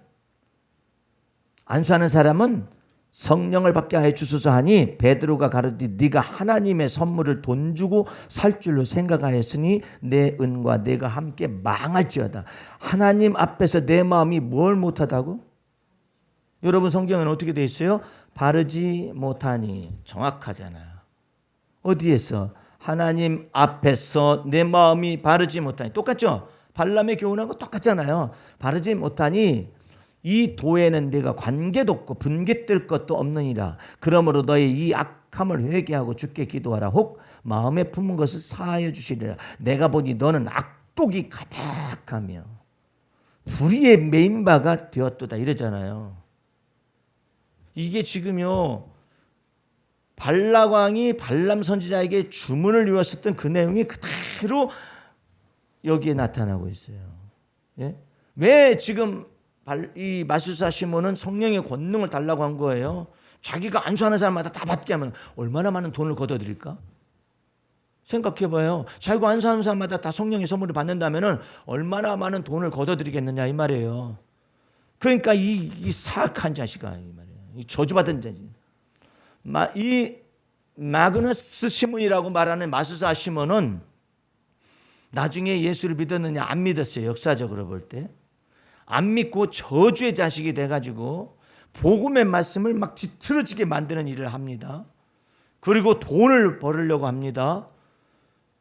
안수하는 사람은 성령을 받게 하여 주소서 하니 베드로가 가로되 네가 하나님의 선물을 돈 주고 살 줄로 생각하였으니 내 은과 내가 함께 망할지어다. 하나님 앞에서 내 마음이 뭘 못하다고? 여러분 성경에는 어떻게 돼 있어요? 바르지 못하니. 정확하잖아요. 어디에서? 하나님 앞에서 내 마음이 바르지 못하니. 똑같죠? 발람의 교훈하고 똑같잖아요. 바르지 못하니 이 도에는 네가 관계도 없고 분깃될 것도 없느니라. 그러므로 너의 이 악함을 회개하고 주께 기도하라. 혹 마음에 품은 것을 사하여 주시리라. 내가 보니 너는 악독이 가득하며 불의의 메인바가 되었도다 이러잖아요. 이게 지금요 발락왕이 발람 선지자에게 주문을 이루었었던 그 내용이 그대로 여기에 나타나고 있어요. 예? 왜 지금 이 마술사 시몬은 성령의 권능을 달라고 한 거예요? 자기가 안수하는 사람마다 다 받게 하면 얼마나 많은 돈을 걷어들일까? 생각해봐요. 자기가 안수하는 사람마다 다 성령의 선물을 받는다면 얼마나 많은 돈을 걷어들이겠느냐 이 말이에요. 그러니까 이 사악한 자식아 이 말이에요. 이 저주받은 자식. 이 마그너스 시몬이라고 말하는 마술사 시몬은 나중에 예수를 믿었느냐 안 믿었어요. 역사적으로 볼 때. 안 믿고 저주의 자식이 돼가지고 복음의 말씀을 막 뒤틀어지게 만드는 일을 합니다. 그리고 돈을 벌으려고 합니다.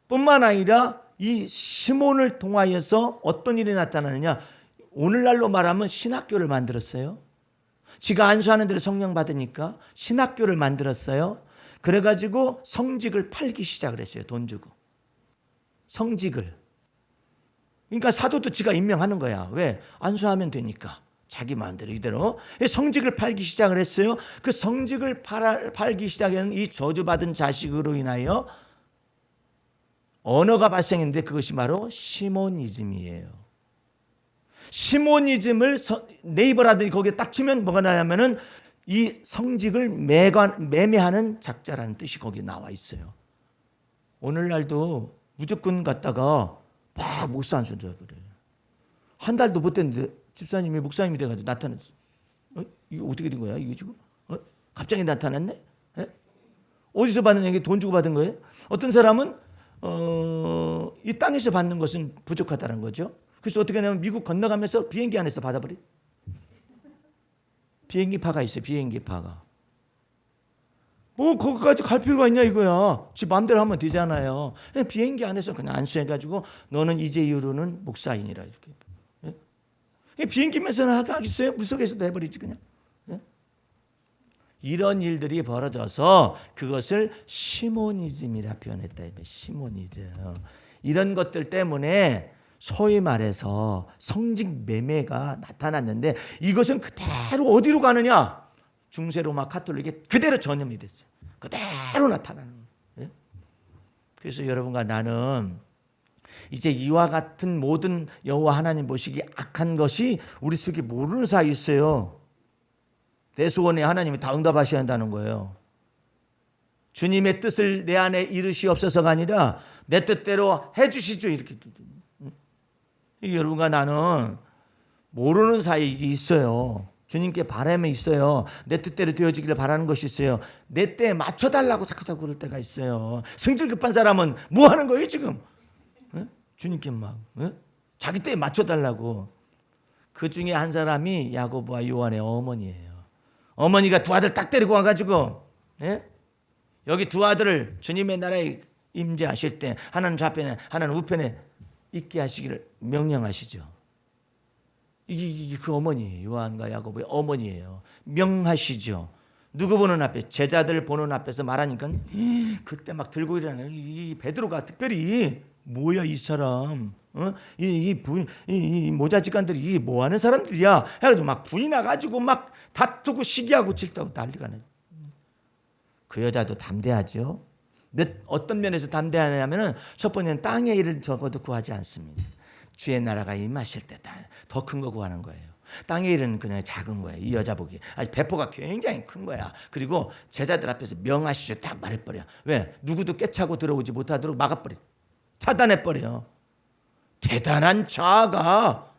뿐만 아니라 이 시몬을 통하여서 어떤 일이 나타나느냐. 오늘날로 말하면 신학교를 만들었어요. 지가 안수하는 대로 성령 받으니까 신학교를 만들었어요. 그래가지고 성직을 팔기 시작을 했어요. 돈 주고. 성직을. 그러니까 사도도 지가 임명하는 거야. 왜? 안수하면 되니까. 자기 마음대로 이대로 성직을 팔기 시작을 했어요. 그 성직을 팔기 시작한 이 저주받은 자식으로 인하여 언어가 발생했는데 그것이 바로 시모니즘이에요. 시모니즘을 네이버라든지 거기에 딱 치면 뭐가 나냐면은 이 성직을 매매하는 작자라는 뜻이 거기에 나와 있어요. 오늘날도 무조건 갔다가 막 목사 안 손자 그래요. 한 달도 못 됐는데 집사님이 목사님이 돼가지고 나타났어. 이거 어떻게 된 거야? 이거 지금? 갑자기 나타났네? 어디서 받는 얘기? 돈 주고 받은 거예요? 어떤 사람은 이 땅에서 받는 것은 부족하다는 거죠. 그래서 어떻게 하냐면 미국 건너가면서 비행기 안에서 받아버려. 비행기파가 있어요. 비행기파가. 뭐 거기까지 갈 필요가 있냐 이거야. 지 마음대로 하면 되잖아요. 그냥 비행기 안에서 그냥 안수해가지고 너는 이제 이후로는 목사인이라 이렇게. 비행기면서는 하겠어요? 물속에서도 해버리지 그냥. 이런 일들이 벌어져서 그것을 시모니즘이라 표현했다. 시모니즘. 이런 것들 때문에 소위 말해서 성직 매매가 나타났는데 이것은 그대로 어디로 가느냐? 중세 로마 카톨릭에 그대로 전염이 됐어요. 그대로 나타나는 거예요. 그래서 여러분과 나는 이제 이와 같은 모든 여호와 하나님 보시기 악한 것이 우리 속에 모르는 사이에 있어요. 대소원에 하나님이 다 응답하셔야 한다는 거예요. 주님의 뜻을 내 안에 이루시옵소서가 아니라 내 뜻대로 해주시죠. 이렇게. 여러분과 나는 모르는 사이에 있어요. 주님께 바람이 있어요. 내 뜻대로 되어지기를 바라는 것이 있어요. 내 때에 맞춰달라고 자꾸 그럴 때가 있어요. 성질 급한 사람은 뭐 하는 거예요 지금? 주님께 막 자기 때에 맞춰달라고. 그 중에 한 사람이 야고보와 요한의 어머니예요. 어머니가 두 아들 딱 데리고 와가지고 여기 두 아들을 주님의 나라에 임재하실 때 하나는 좌편에 하나는 우편에 있게 하시기를 명령하시죠. 이게 그 어머니예요. 요한과 야고보의 어머니예요. 명하시죠. 누구 보는 앞에? 제자들 보는 앞에서 말하니까 그때 막 들고 일어나는 이 베드로가 특별히 뭐야 이 사람? 이 모자직관들이 이 뭐 하는 사람들이야? 해가지고 막 불이 나가지고 막 다투고 시기하고 질투하고 난리가 나요. 그 여자도 담대하죠. 어떤 면에서 담대하냐면은 첫 번째는 땅의 일을 적어도 구하지 않습니다. 주의 나라가 임하실 때 더 큰 거 구하는 거예요. 땅의 일은 그냥 작은 거예요. 이 여자 보기 아주 배포가 굉장히 큰 거야. 그리고 제자들 앞에서 명하시죠. 딱 말해버려. 왜? 누구도 꿰차고 들어오지 못하도록 막아버려. 차단해버려. 대단한 자아가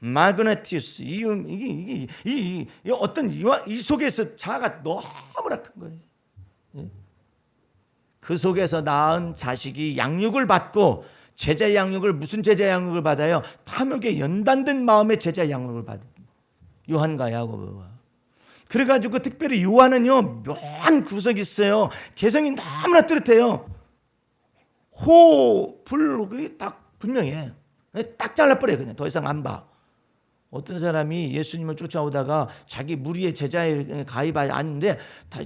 마그네티우스 이 어떤 이 속에서 자아가 너무나 큰 거예요. 그 속에서 낳은 자식이 양육을 받고 제자 양육을 무슨 제자 양육을 받아요? 탐욕에 연단된 마음의 제자 양육을 받아요. 요한과 야고보가. 그래가지고 특별히 요한은요 묘한 구석이 있어요. 개성이 너무나 뚜렷해요. 불이 딱 분명해. 딱 잘라버려요. 그냥 더 이상 안 봐. 어떤 사람이 예수님을 쫓아오다가 자기 무리의 제자에 가입하지 않는데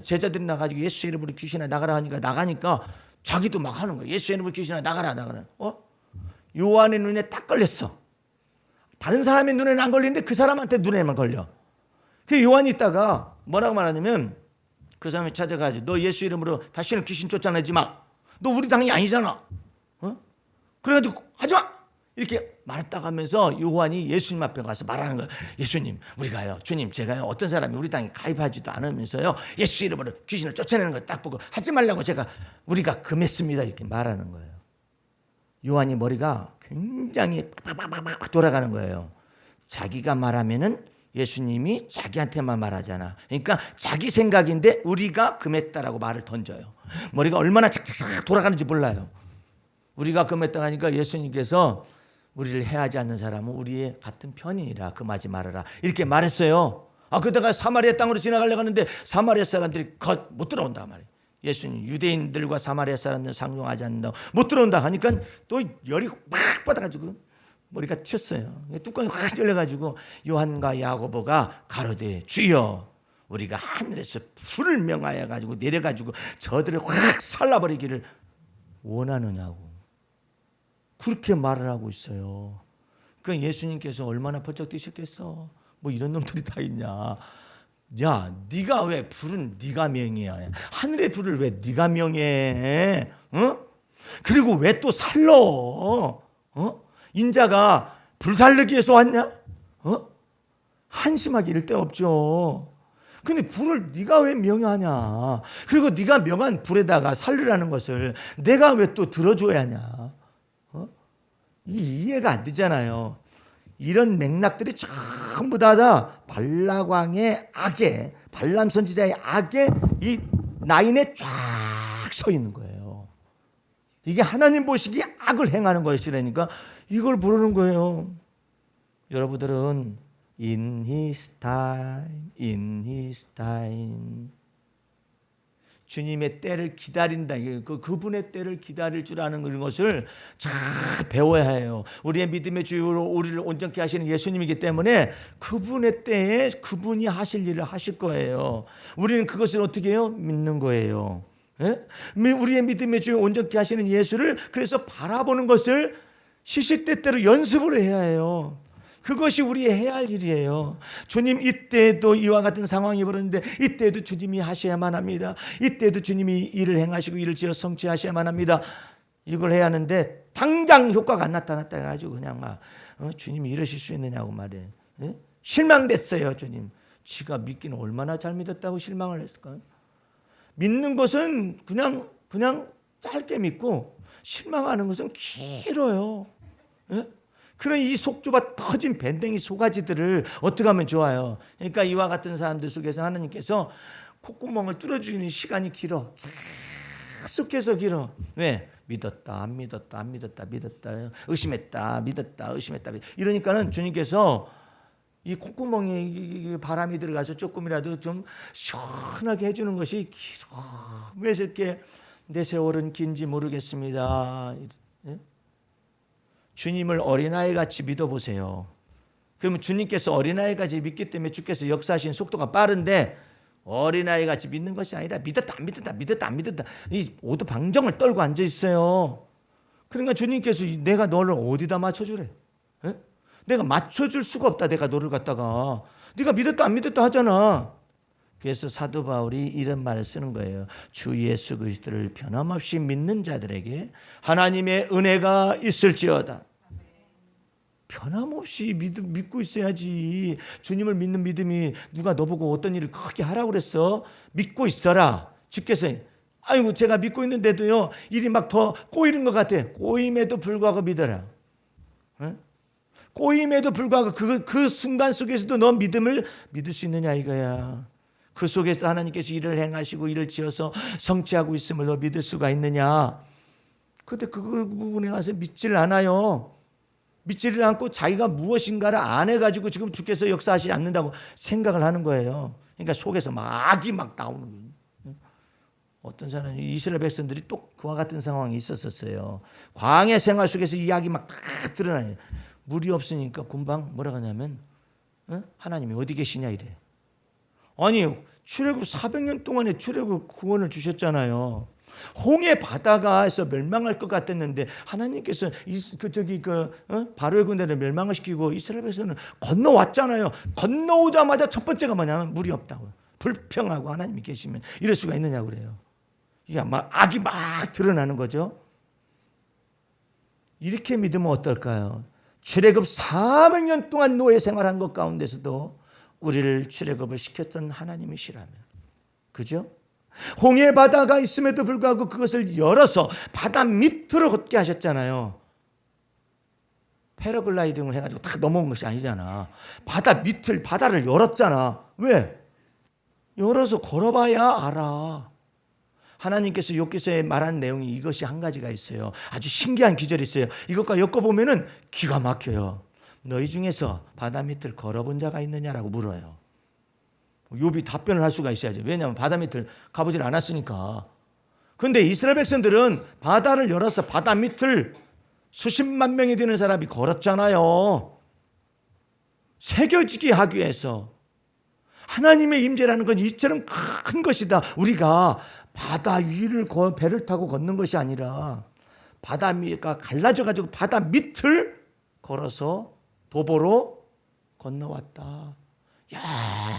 제자들이 나가지고 예수 이름으로 귀신아 나가라 하니까 나가니까 자기도 막 하는 거야. 예수 이름으로 귀신아 나가라. 요한의 눈에 딱 걸렸어. 다른 사람의 눈에는 안 걸리는데 그 사람한테 눈에만 걸려. 그 요한이 있다가 뭐라고 말하냐면 그 사람이 찾아가지고 너 예수 이름으로 다시는 귀신 쫓아내지 마. 너 우리 당이 아니잖아. 그래가지고 하지 마. 이렇게 말했다가 하면서 요한이 예수님 앞에 가서 말하는 거예요. 예수님 우리가요 주님 제가요 어떤 사람이 우리 당에 가입하지도 않으면서요 예수 이름으로 귀신을 쫓아내는 거 딱 보고 하지 말라고 우리가 금했습니다. 이렇게 말하는 거예요. 요한이 머리가 굉장히 팍팍팍팍 돌아가는 거예요. 자기가 말하면은 예수님이 자기한테만 말하잖아. 그러니까 자기 생각인데 우리가 금했다라고 말을 던져요. 머리가 얼마나 착착착 돌아가는지 몰라요. 우리가 금했다 하니까 예수님께서 우리를 해하지 않는 사람은 우리의 같은 편이니라 금하지 말아라 이렇게 말했어요. 그러다가 사마리아 땅으로 지나가려고 하는데 사마리아 사람들이 못 들어온다 말이에요. 예수님 유대인들과 사마리아 사람들은 상종하지 않는다 못 들어온다 하니까 또 열이 막 받아가지고 머리가 튀었어요. 뚜껑이 확 열려가지고 요한과 야고보가 가로되 주여 우리가 하늘에서 불을 명하여 가지고 내려가지고 저들을 확 살라버리기를 원하느냐고. 그렇게 말을 하고 있어요. 그러니까 예수님께서 얼마나 번쩍 뛰셨겠어. 뭐 이런 놈들이 다 있냐. 야, 네가 왜 불은 네가 명해야. 하늘의 불을 왜 네가 명해? 어? 그리고 왜 또 살러? 어? 인자가 불살르기 위해서 왔냐? 어? 한심하게 이럴 데 없죠. 근데 불을 네가 왜 명하냐? 그리고 네가 명한 불에다가 살르라는 것을 내가 왜 또 들어줘야 하냐? 어? 이해가 안 되잖아요. 이런 맥락들이 전부 다 발락왕의 악에, 발람 선지자의 악에 이 라인에 쫙 서 있는 거예요. 이게 하나님 보시기에 악을 행하는 것이라니까 이걸 부르는 거예요. 여러분들은 in his time, in his time. 주님의 때를 기다린다. 그분의 때를 기다릴 줄 아는 것을 잘 배워야 해요. 우리의 믿음의 주로 우리를 온전케 하시는 예수님이기 때문에 그분의 때에 그분이 하실 일을 하실 거예요. 우리는 그것을 어떻게 해요? 믿는 거예요. 예? 우리의 믿음의 주를 온전케 하시는 예수를 그래서 바라보는 것을 시시때때로 연습을 해야 해요. 그것이 우리 해야 할 일이에요. 주님, 이때에도 이와 같은 상황이 벌어졌는데 이때에도 주님이 하셔야만 합니다. 이때에도 주님이 일을 행하시고 일을 지어 성취하셔야만 합니다. 이걸 해야 하는데 당장 효과가 안 나타났다 해가지고 그냥 막 주님이 이러실 수 있느냐고 말해. 예? 실망됐어요. 주님. 지가 믿기는 얼마나 잘 믿었다고 실망을 했을까요? 믿는 것은 그냥 짧게 믿고 실망하는 것은 길어요. 예? 그런 이 속 좁아 터진 밴댕이 소가지들을 어떻게 하면 좋아요? 그러니까 이와 같은 사람들 속에서 하나님께서 콧구멍을 뚫어주는 시간이 길어. 계속해서 길어. 왜? 믿었다, 안 믿었다, 안 믿었다, 믿었다, 의심했다, 믿었다, 의심했다. 이러니까는 주님께서 이 콧구멍에 바람이 들어가서 조금이라도 좀 시원하게 해주는 것이 길어. 왜 이렇게 내 세월은 긴지 모르겠습니다. 예? 주님을 어린아이같이 믿어보세요. 그러면 주님께서 어린아이같이 믿기 때문에 주께서 역사하신 속도가 빠른데 어린아이같이 믿는 것이 아니라 믿었다 안 믿었다 믿었다 안 믿었다 이 오두방정을 떨고 앉아있어요. 그러니까 주님께서 내가 너를 어디다 맞춰주래? 에? 내가 맞춰줄 수가 없다. 내가 너를 갖다가 네가 믿었다 안 믿었다 하잖아. 그래서 사도 바울이 이런 말을 쓰는 거예요. 주 예수 그리스도를 변함없이 믿는 자들에게 하나님의 은혜가 있을지어다. 변함없이 믿고 있어야지. 주님을 믿는 믿음이 누가 너보고 어떤 일을 크게 하라고 그랬어? 믿고 있어라. 주께서 아이고 제가 믿고 있는데도요 일이 막 더 꼬이는 것 같아. 꼬임에도 불구하고 믿어라. 에? 꼬임에도 불구하고 그 순간 속에서도 너 믿음을 믿을 수 있느냐 이거야. 그 속에서 하나님께서 일을 행하시고 일을 지어서 성취하고 있음을 너 믿을 수가 있느냐. 그런데 그 부분에 가서 믿지를 않아요. 믿지를 않고 자기가 무엇인가를 안 해가지고 지금 주께서 역사하시지 않는다고 생각을 하는 거예요. 그러니까 속에서 막 악이 막 나오는 거예요. 어떤 사람은 이스라엘 백성들이 또 그와 같은 상황이 있었어요. 광야 생활 속에서 이 악이 막 다 드러나요. 물이 없으니까 금방 뭐라 하냐면 하나님이 어디 계시냐 이래. 아니 출애굽 400년 동안의 출애굽 구원을 주셨잖아요. 홍해 바다가에서 멸망할 것 같았는데 하나님께서 바로의 군대를 멸망을 시키고 이스라엘 백성은 건너왔잖아요. 건너오자마자 첫 번째가 뭐냐면 물이 없다고. 불평하고 하나님이 계시면 이럴 수가 있느냐고 그래요. 이게 막 악이 막 드러나는 거죠. 이렇게 믿으면 어떨까요? 출애굽 400년 동안 노예 생활한 것 가운데서도 우리를 출애굽을 시켰던 하나님이시라면, 그죠? 홍해 바다가 있음에도 불구하고 그것을 열어서 바다 밑으로 걷게 하셨잖아요. 패러글라이딩을 해가지고 딱 넘어온 것이 아니잖아. 바다를 열었잖아. 왜? 열어서 걸어봐야 알아. 하나님께서 욥기서에 말한 내용이 이것이 한 가지가 있어요. 아주 신기한 기절이 있어요. 이것과 엮어보면은 기가 막혀요. 너희 중에서 바다 밑을 걸어본 자가 있느냐라고 물어요. 욥이 답변을 할 수가 있어야죠. 왜냐하면 바다 밑을 가보질 않았으니까. 그런데 이스라엘 백성들은 바다를 열어서 바다 밑을 수십만 명이 되는 사람이 걸었잖아요. 새겨지게 하기 위해서. 하나님의 임재라는 건 이처럼 큰 것이다. 우리가 바다 위를 배를 타고 걷는 것이 아니라 바다 밑가 갈라져 가지고 바다 밑을 걸어서 도보로 건너왔다.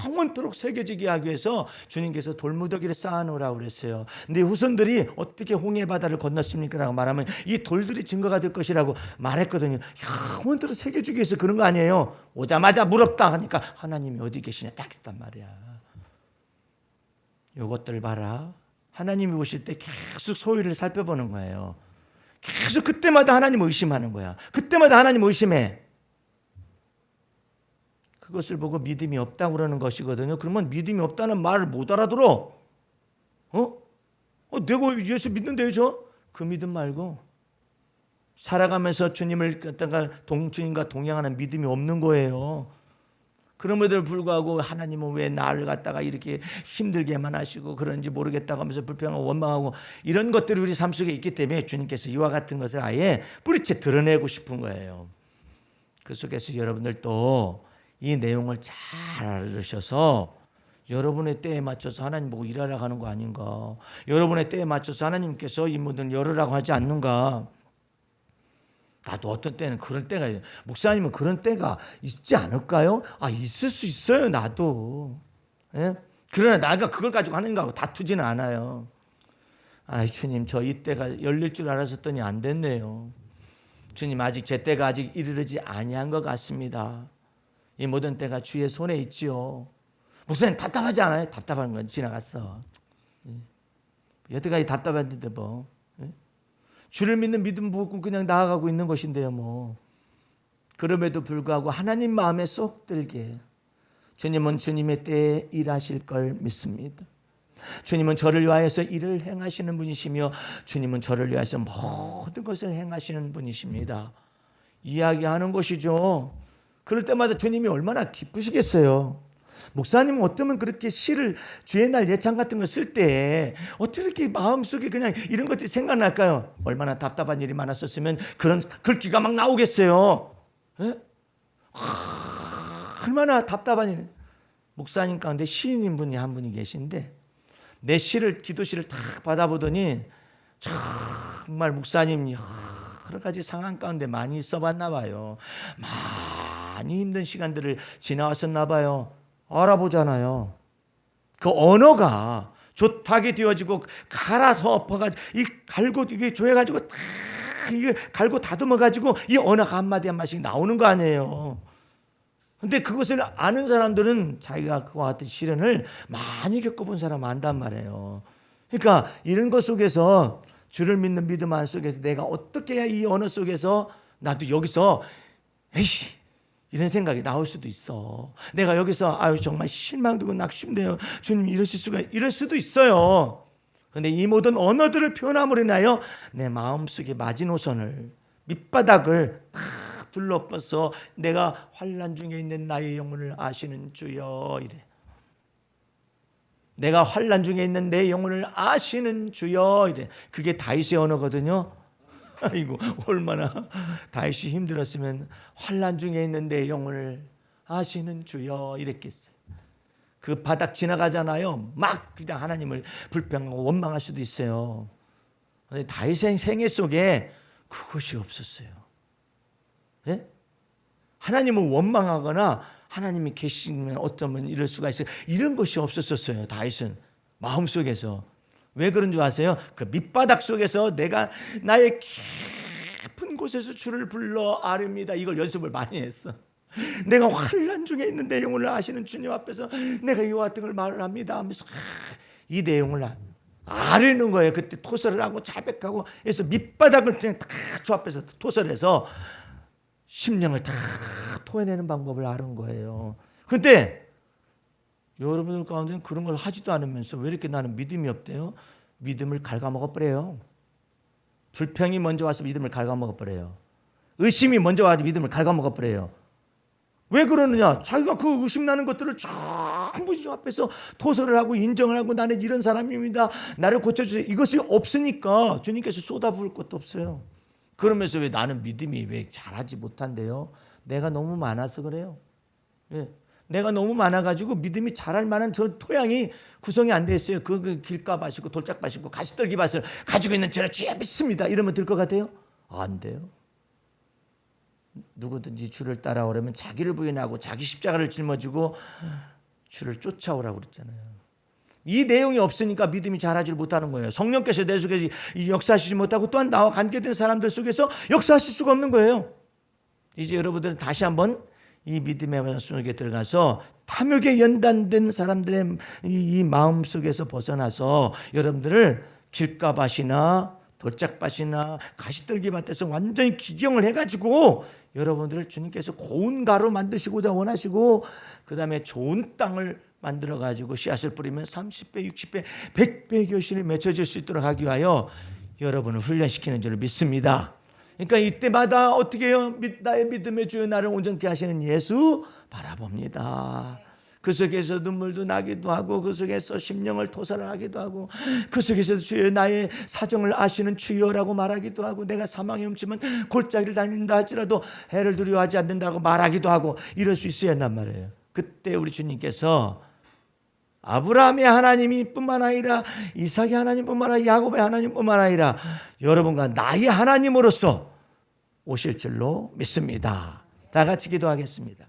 영원토록 새겨지게 하기 위해서 주님께서 돌무더기를 쌓아놓으라고 그랬어요. 근데 후손들이 어떻게 홍해 바다를 건넜습니까? 라고 말하면 이 돌들이 증거가 될 것이라고 말했거든요. 영원토록 새겨지기 위해서 그런 거 아니에요. 오자마자 물었다 하니까 하나님이 어디 계시냐 딱 했단 말이야. 요것들 봐라. 하나님이 보실 때 계속 소위를 살펴보는 거예요. 계속 그때마다 하나님 의심하는 거야. 그때마다 하나님 의심해. 그것을 보고 믿음이 없다고 그러는 것이거든요. 그러면 믿음이 없다는 말을 못 알아들어. 내가 예수 믿는데요, 저? 그 믿음 말고 살아가면서 주님을 갖다가 주님과 동행하는 믿음이 없는 거예요. 그럼에도 불구하고 하나님은 왜 나를 갖다가 이렇게 힘들게만 하시고 그런지 모르겠다고 하면서 불평하고 원망하고 이런 것들이 우리 삶 속에 있기 때문에 주님께서 이와 같은 것을 아예 뿌리째 드러내고 싶은 거예요. 그 속에서 여러분들도 이 내용을 잘 알으셔서 여러분의 때에 맞춰서 하나님 보고 일하라고 하는 거 아닌가. 여러분의 때에 맞춰서 하나님께서 이 문을 열으라고 하지 않는가. 나도 어떤 때는 그런 때가 있어요. 목사님은 그런 때가 있지 않을까요? 있을 수 있어요. 나도. 예? 그러나 나가 그걸 가지고 하는 거하고 다투지는 않아요. 주님 저 이 때가 열릴 줄 알았더니 안 됐네요. 주님 아직 제 때가 아직 이르지 아니한 것 같습니다. 이 모든 때가 주의 손에 있지요. 목사님 답답하지 않아요? 답답한 건 지나갔어. 여태까지 답답했는데 뭐. 주를 믿는 믿음 보고 그냥 나아가고 있는 것인데요. 뭐. 그럼에도 불구하고 하나님 마음에 쏙 들게 주님은 주님의 때에 일하실 걸 믿습니다. 주님은 저를 위하여서 일을 행하시는 분이시며 주님은 저를 위하여서 모든 것을 행하시는 분이십니다. 이야기하는 것이죠. 그럴 때마다 주님이 얼마나 기쁘시겠어요. 목사님은 어쩌면 그렇게 시를 주의 날 예찬 같은 거 쓸 때 어떻게 이렇게 마음속에 그냥 이런 것들이 생각날까요? 얼마나 답답한 일이 많았었으면 그런 글귀가 막 나오겠어요. 예? 얼마나 답답한 일. 목사님 가운데 시인인 분이 한 분이 계신데 내 시를 기도시를 딱 받아보더니 정말 목사님이 여러 가지 상황 가운데 많이 있어봤나 봐요. 많이 힘든 시간들을 지나왔었나 봐요. 알아보잖아요. 그 언어가 좋다게 되어지고 갈아서 엎어가지고 이 갈고 이게 조여가지고 딱 이게 갈고 다듬어가지고 이 언어가 한마디 한마디씩 나오는 거 아니에요. 근데 그것을 아는 사람들은 자기가 그와 같은 시련을 많이 겪어본 사람 안단 말이에요. 그러니까 이런 것 속에서 주를 믿는 믿음 안 속에서 내가 어떻게 해야 이 언어 속에서 나도 여기서 에이씨 이런 생각이 나올 수도 있어. 내가 여기서 정말 실망되고 낙심돼요. 주님 이럴 수도 있어요. 그런데 이 모든 언어들을 표현함으로 인하여 내 마음속에 마지노선을 밑바닥을 다 둘러뻗어서 내가 환난 중에 있는 나의 영혼을 아시는 주여 이래. 내가 환난 중에 있는 내 영혼을 아시는 주여 이래. 그게 다윗의 언어거든요. 아이고 얼마나 다윗이 힘들었으면 환난 중에 있는 내 영혼을 아시는 주여 이랬겠어요. 그 바닥 지나가잖아요. 막 그냥 하나님을 불평하고 원망할 수도 있어요. 그런데 다윗의 생애 속에 그것이 없었어요. 예? 하나님을 원망하거나 하나님이 계시면 어쩌면 이럴 수가 있어요. 이런 것이 없었어요. 다윗은 마음속에서. 왜 그런 줄 아세요? 그 밑바닥 속에서 내가 나의 깊은 곳에서 주를 불러 아릅니다. 이걸 연습을 많이 했어. 내가 환난 중에 있는 내 영혼을 아시는 주님 앞에서 내가 이와 같은 걸 말을 합니다 하면서 이 내용을 아르는 거예요. 그때 토설을 하고 자백하고 해서 밑바닥을 그냥 딱 주 앞에서 토설해서 심령을 다 토해내는 방법을 아는 거예요. 근데 여러분들 가운데는 그런 걸 하지도 않으면서 왜 이렇게 나는 믿음이 없대요? 믿음을 갉아먹어버려요. 불평이 먼저 와서 믿음을 갉아먹어버려요. 의심이 먼저 와서 믿음을 갉아먹어버려요. 왜 그러느냐? 자기가 그 의심나는 것들을 전부 주 앞에서 토설을 하고 인정을 하고 나는 이런 사람입니다. 나를 고쳐주세요. 이것이 없으니까 주님께서 쏟아부을 것도 없어요. 그러면서 왜 나는 믿음이 왜 잘하지 못한대요? 내가 너무 많아서 그래요. 예. 내가 너무 많아가지고 믿음이 자랄 만한 저 토양이 구성이 안 돼 있어요. 그 길가밭이고 돌짝밭이고 가시떨기밭을 가지고 있는 저를 주여 믿습니다. 이러면 될 것 같아요? 안 돼요. 누구든지 주를 따라오려면 자기를 부인하고 자기 십자가를 짊어지고 주를 쫓아오라고 그랬잖아요. 이 내용이 없으니까 믿음이 자라질 못하는 거예요. 성령께서 내 속에 역사하시지 못하고 또한 나와 관계된 사람들 속에서 역사하실 수가 없는 거예요. 이제 여러분들은 다시 한번 이 믿음의 방향 속에 들어가서 탐욕에 연단된 사람들의 이 마음 속에서 벗어나서 여러분들을 길가밭이나 돌짝밭이나 가시떨기밭에서 완전히 기경을 해가지고 여러분들을 주님께서 고운 가로 만드시고자 원하시고 그 다음에 좋은 땅을 만들어가지고 씨앗을 뿌리면 30배, 60배, 100배 교실이 맺혀질 수 있도록 하기 위하여 여러분을 훈련시키는 줄 믿습니다. 그러니까 이때마다 어떻게 해요? 나의 믿음의 주여 나를 온전케 하시는 예수 바라봅니다. 그 속에서 눈물도 나기도 하고 그 속에서 심령을 토설하기도 하고 그 속에서 주여 나의 사정을 아시는 주여라고 말하기도 하고 내가 사망에 훔치면 골짜기를 다닌다 할지라도 해를 두려워하지 않는다고 말하기도 하고 이럴 수 있어야 한단 말이에요. 그때 우리 주님께서 아브라함의 하나님이 뿐만 아니라 이삭의 하나님뿐만 아니라 야곱의 하나님뿐만 아니라 여러분과 나의 하나님으로서 오실 줄로 믿습니다. 다 같이 기도하겠습니다.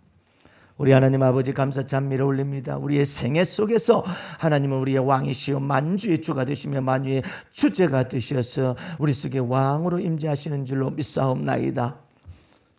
우리 하나님 아버지 감사 찬미를 올립니다. 우리의 생애 속에서 하나님은 우리의 왕이시요 만주의 주가 되시며 만유의 주제가 되셔서 우리 속에 왕으로 임재하시는 줄로 믿사옵나이다.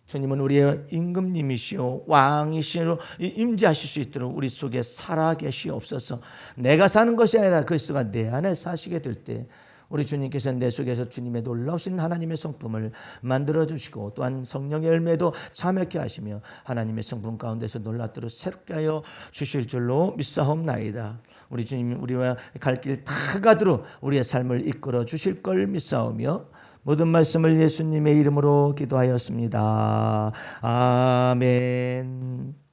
주님은 우리의 임금님이시오 왕이시로 임재하실 수 있도록 우리 속에 살아계시옵소서. 내가 사는 것이 아니라 그리스도가 내 안에 사시게 될 때 우리 주님께서 내 속에서 주님의 놀라우신 하나님의 성품을 만들어주시고 또한 성령의 열매도 참여케 하시며 하나님의 성품 가운데서 놀랍도록 새롭게 하여 주실 줄로 믿사옵나이다. 우리 주님 우리와 갈 길 다 가도록 우리의 삶을 이끌어 주실 걸 믿사오며 모든 말씀을 예수님의 이름으로 기도하였습니다. 아멘.